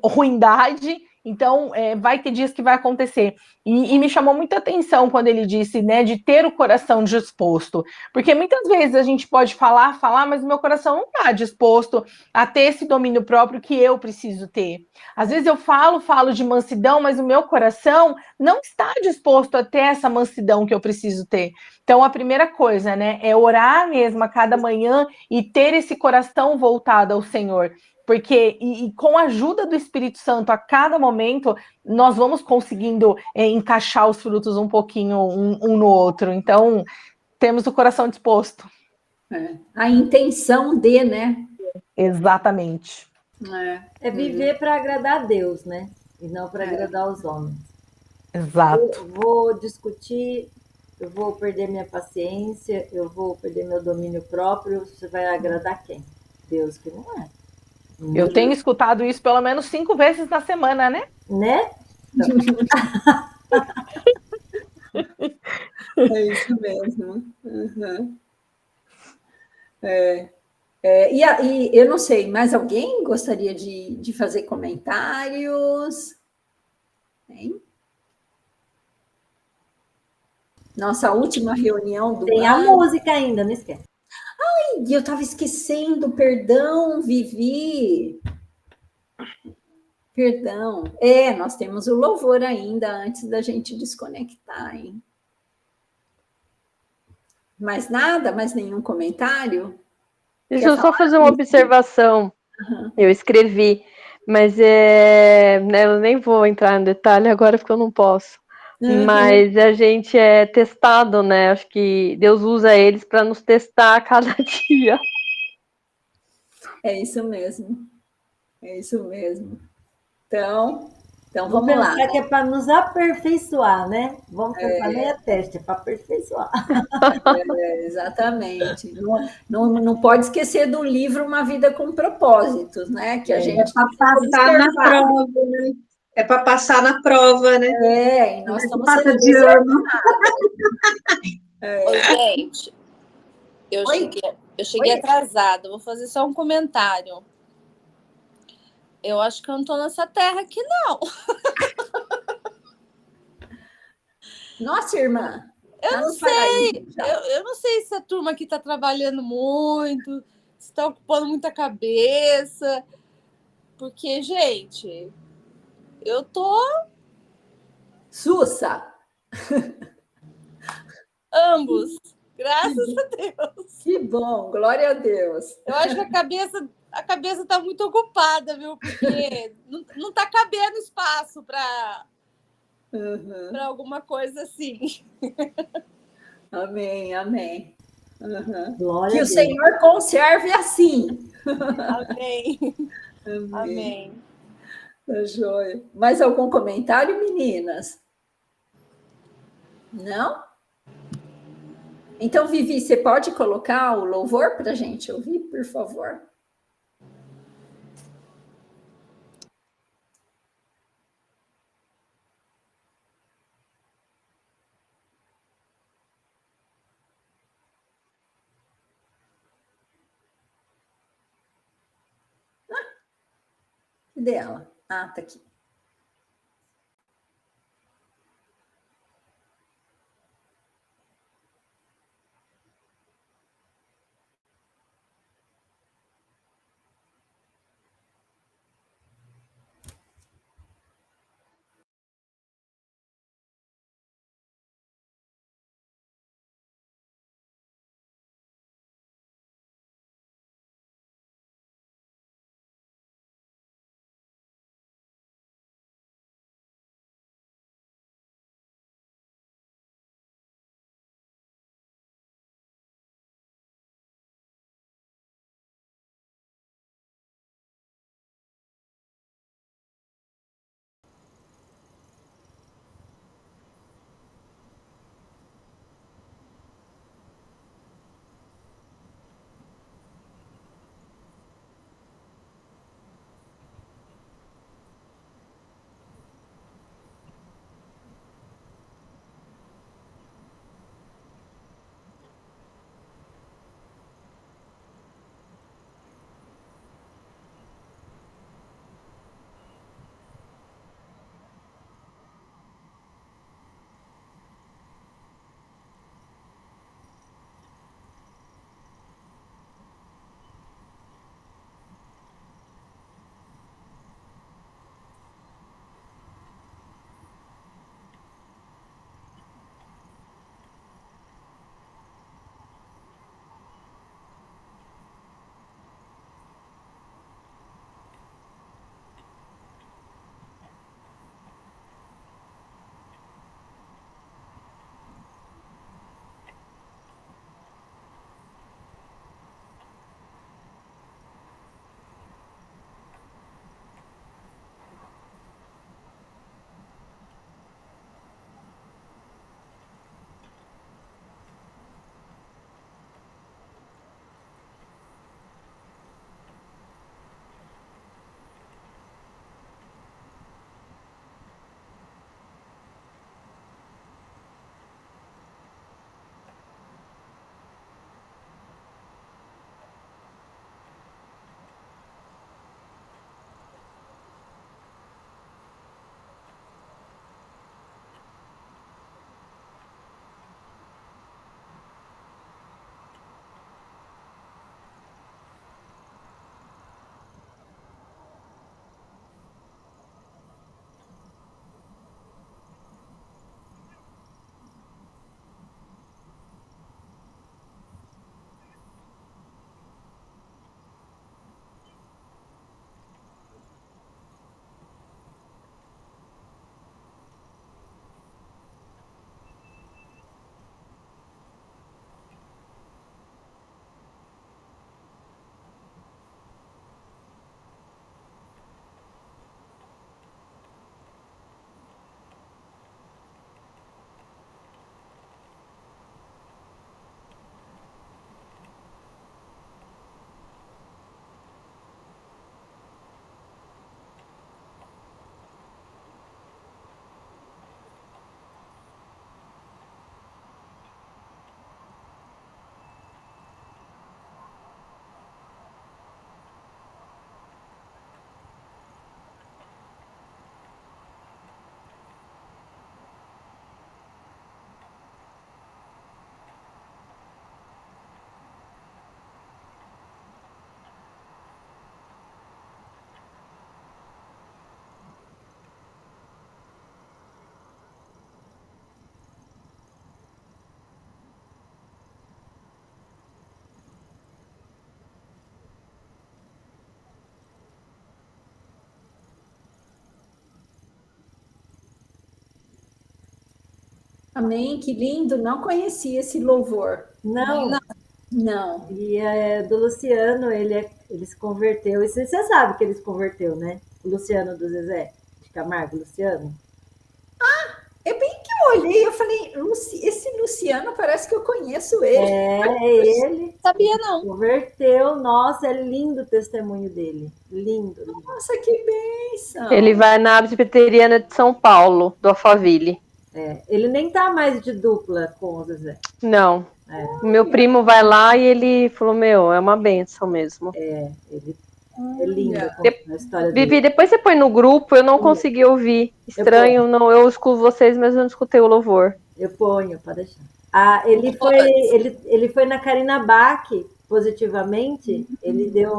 ruindade. Então, vai ter dias que vai acontecer. E me chamou muita atenção quando ele disse, né, de ter o coração disposto. Porque muitas vezes a gente pode falar, mas o meu coração não está disposto a ter esse domínio próprio que eu preciso ter. Às vezes eu falo de mansidão, mas o meu coração não está disposto a ter essa mansidão que eu preciso ter. Então, a primeira coisa, né, é orar mesmo a cada manhã e ter esse coração voltado ao Senhor. Porque, e com a ajuda do Espírito Santo a cada momento, nós vamos conseguindo encaixar os frutos um pouquinho um no outro. Então, temos o coração disposto. A intenção de, né? Exatamente. É viver para agradar a Deus, né? E não para agradar os homens. Exato. Eu vou discutir, eu vou perder minha paciência, eu vou perder meu domínio próprio. Você vai agradar quem? Deus, que não é. Eu tenho escutado isso pelo menos 5 vezes na semana, né? Né? É isso mesmo. Uhum. E eu não sei, mais alguém gostaria de fazer comentários? Hein? Nossa última reunião do Tem ano. a música ainda, não esquece. Ai, eu estava esquecendo, perdão, Vivi. Perdão. Nós temos o louvor ainda antes da gente desconectar, hein? Mais nada? Mais nenhum comentário? Deixa eu só fazer uma observação. Eu escrevi, mas né, eu nem vou entrar no detalhe agora porque eu não posso. Mas a gente é testado, né? Acho que Deus usa eles para nos testar a cada dia. É isso mesmo. É isso mesmo. Então Vamos vamos lá. pensar que é para nos aperfeiçoar, né? Vamos pensar nem a teste, é para aperfeiçoar. Exatamente. Não pode esquecer do livro Uma Vida com Propósitos, né? Que a gente para passar na prova, né? É para passar na prova, né? E nós estamos sendo de Oi, gente. Eu cheguei atrasada. Vou fazer só um comentário. Eu acho que eu não estou nessa terra aqui, não. Nossa, irmã. Eu não sei. Eu não sei se a turma aqui está trabalhando muito, se está ocupando muita cabeça. Porque, gente, eu tô... Sussa! Ambos. Graças a Deus. Que bom, glória a Deus. Eu acho que a cabeça está muito ocupada, viu? Porque não está cabendo espaço para alguma coisa assim. Amém, amém. Uhum. Glória Que a o Deus. Senhor conserve assim. Amém. Amém. Amém. Tá joia. Mais algum comentário, meninas? Não? Então, Vivi, você pode colocar o louvor para a gente ouvir, por favor? Cadê ela? Ah, tá aqui. Amém, que lindo. Não conhecia esse louvor. Não, Não. E do Luciano, ele se converteu. E você sabe que ele se converteu, né? O Luciano do Zezé de Camargo, Luciano. É bem que eu olhei, eu falei, esse Luciano parece que eu conheço ele. É ele. Sabia não. Converteu. Nossa, é lindo o testemunho dele. Lindo, lindo. Nossa, que bênção. Ele vai na Presbiteriana de São Paulo, do Alphaville. Ele nem tá mais de dupla com o Zezé. Não. O meu primo vai lá e ele falou, é uma benção mesmo. Ele é lindo a história Vivi, dele. depois você põe no grupo, eu não consegui ouvir. Estranho, não, eu escuto vocês, mas eu não escutei o louvor. Eu ponho, pode deixar. Ele foi na Karina Bach, positivamente. Ele deu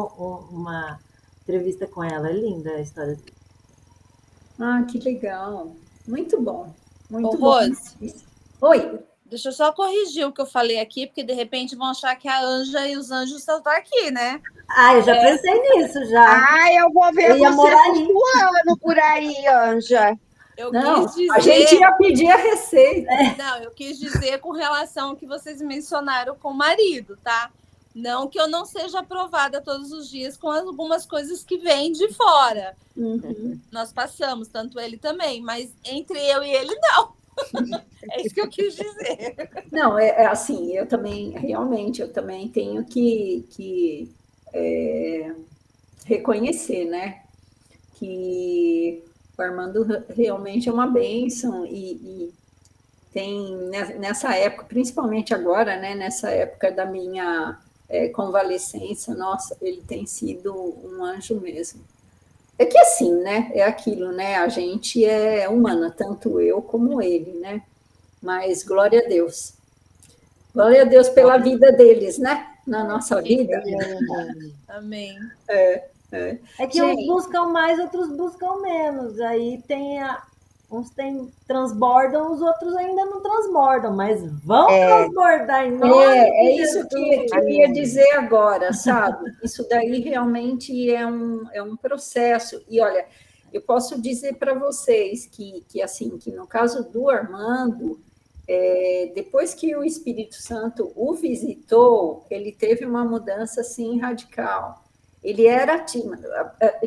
uma entrevista com ela. É linda a história dele. Ah, que legal. Muito bom. Muito Ô, bom. Rose, Oi. deixa eu só corrigir o que eu falei aqui, porque de repente vão achar que a Anja e os anjos estão aqui, né? Eu já pensei nisso, já. Eu vou ver Eu ia você morar ali. flutuando por aí, Anja. Não, Quis dizer... a gente ia pedir a receita. Não, eu quis dizer com relação ao que vocês mencionaram com o marido, tá? Não que eu não seja aprovada todos os dias com algumas coisas que vêm de fora. Uhum. Nós passamos, tanto ele também, mas entre eu e ele, não. É isso que eu quis dizer. Não, é assim, eu também tenho que reconhecer, né? Que o Armando realmente é uma bênção e tem nessa época, principalmente agora, né? Nessa época da minha convalescência, nossa, ele tem sido um anjo mesmo. É que assim, né? É aquilo, né? A gente é humana, tanto eu como ele, né? Mas glória a Deus. Glória a Deus pela vida deles, né? Na nossa vida. Amém. É que uns buscam mais, outros buscam menos. Aí uns transbordam, os outros ainda não transbordam, mas vão transbordar em nome É isso que eu ia dizer agora, sabe? Isso daí realmente é um processo. E olha, eu posso dizer para vocês que assim, que no caso do Armando, depois que o Espírito Santo o visitou, ele teve uma mudança assim radical. Ele era tímido.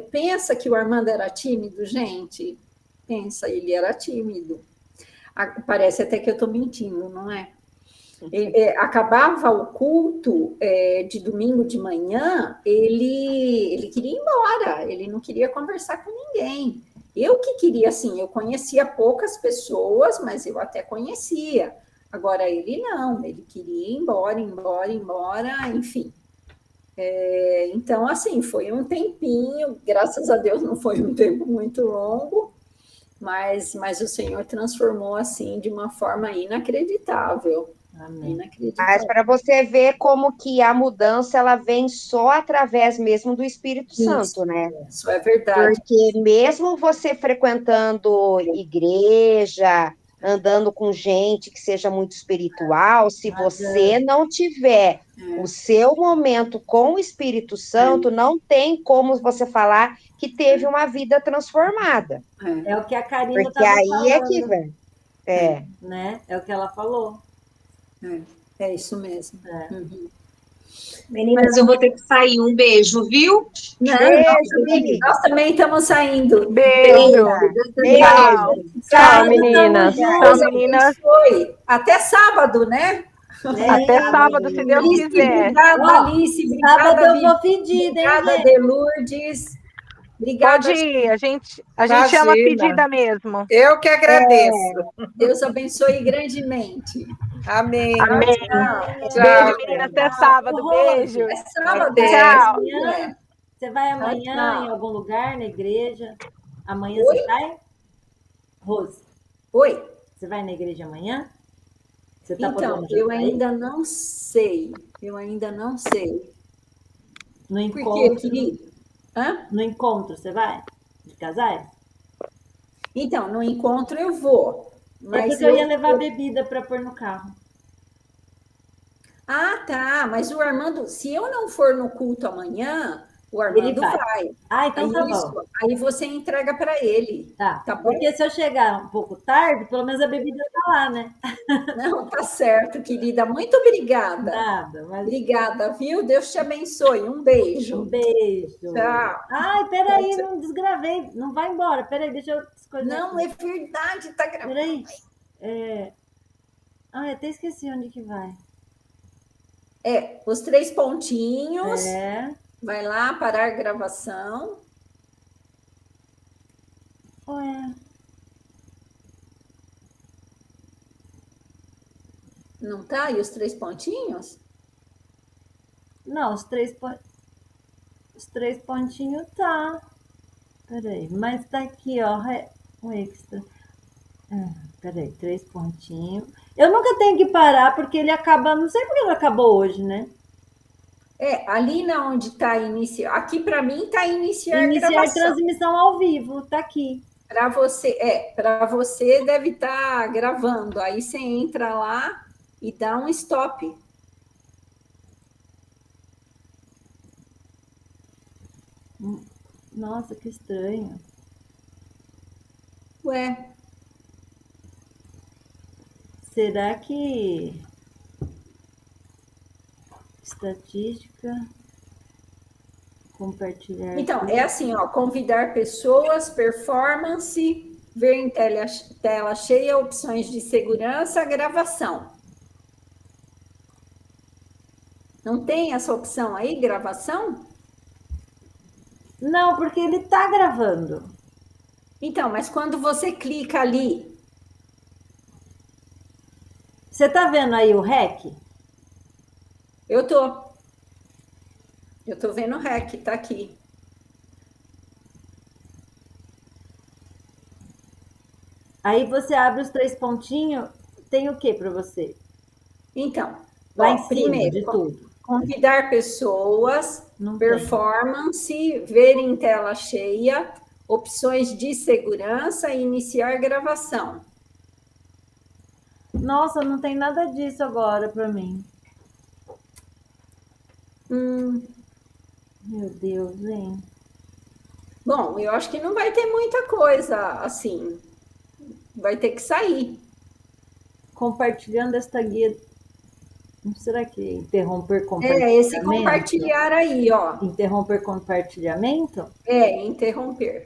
Pensa que o Armando era tímido, gente? Pensa, ele era tímido. Parece até que eu estou mentindo, não é? Acabava o culto de domingo de manhã, ele queria ir embora, ele não queria conversar com ninguém. Eu que queria, assim, eu conhecia poucas pessoas, mas eu até conhecia. Agora, ele não, ele queria ir embora, enfim. Então, assim, foi um tempinho, graças a Deus não foi um tempo muito longo, mas o Senhor transformou, assim, de uma forma inacreditável. Amém. Mas para você ver como que a mudança ela vem só através mesmo do Espírito Santo, né? Isso é verdade. Porque mesmo você frequentando igreja, andando com gente que seja muito espiritual, se você não tiver o seu momento com o Espírito Santo, não tem como você falar que teve uma vida transformada. É o que a Karina porque aí falando, é que vem. né? É o que ela falou. É isso mesmo. Uhum. Meninas, eu vou ter que sair. Um beijo, viu? Beijo, nós também estamos saindo. Beijo. Tchau, meninas. Tchau, meninas. Até sábado, né? Até sábado, se Deus Alice, quiser. Obrigada, Alice. Obrigada, sábado eu vou pedida, hein, obrigada, gente? De Lourdes. Obrigada. Pode ir, a gente Imagina. ama pedida mesmo. Eu que agradeço. Deus abençoe grandemente. Amém. Amém. Tchau. Beijo, meninas. Até sábado. Beijo. É sábado. Tchau. Você vai amanhã em algum lugar, na igreja? Amanhã você vai? Rose, Oi. você vai na igreja amanhã? Você tá Então, podendo eu ir? ainda não sei. No Por quê, encontro, querido? Hã? no encontro, você vai? De casais? Então, no encontro eu vou. Mas porque eu ia levar bebida para pôr no carro. Ah, tá. Mas o Armando, se eu não for no culto amanhã, O Armando vai. vai. Ah, então tá Isso. bom. Aí você entrega para ele. Tá. Tá bom? Porque se eu chegar um pouco tarde, pelo menos a bebida tá lá, né? Não, tá certo, querida. Muito obrigada. Nada, mas Obrigada, viu? Deus te abençoe. Um beijo. um beijo. Tchau. Ai, peraí, não desgravei. Não vai embora. Peraí, deixa eu escolher. Não, é verdade, tá gravando. Peraí. Ai, até esqueci onde que vai. Os 3 pontinhos. Vai lá, parar gravação. Ué. Não tá? E os 3 pontinhos? Não, os 3 pontinhos tá. Peraí, mas tá aqui, ó. O extra. Peraí, 3 pontinhos. Eu nunca tenho que parar, porque ele acaba. Não sei porque ele acabou hoje, né? Ali na onde tá iniciar. Aqui para mim tá iniciar gravação. Transmissão ao vivo, tá aqui. Para você deve estar gravando. Aí você entra lá e dá um stop. Nossa, que estranho. Ué. Será que estatística compartilhar? Então, é assim, ó, convidar pessoas, performance, ver em tela cheia, opções de segurança, gravação. Não tem essa opção aí, gravação? Não, porque ele está gravando. Então, mas quando você clica ali... Você está vendo aí o REC? Eu tô. Eu tô vendo o REC, tá aqui. Aí você abre os 3 pontinhos, tem o que para você? Então, lá em cima, primeiro, de tudo. Convidar pessoas, performance, ver em tela cheia, opções de segurança e iniciar gravação. Nossa, não tem nada disso agora para mim. Meu Deus, hein? Bom, eu acho que não vai ter muita coisa assim. Vai ter que sair. Compartilhando esta guia. Será que interromper compartilhamento? Esse compartilhar aí, ó. Interromper compartilhamento? Interromper.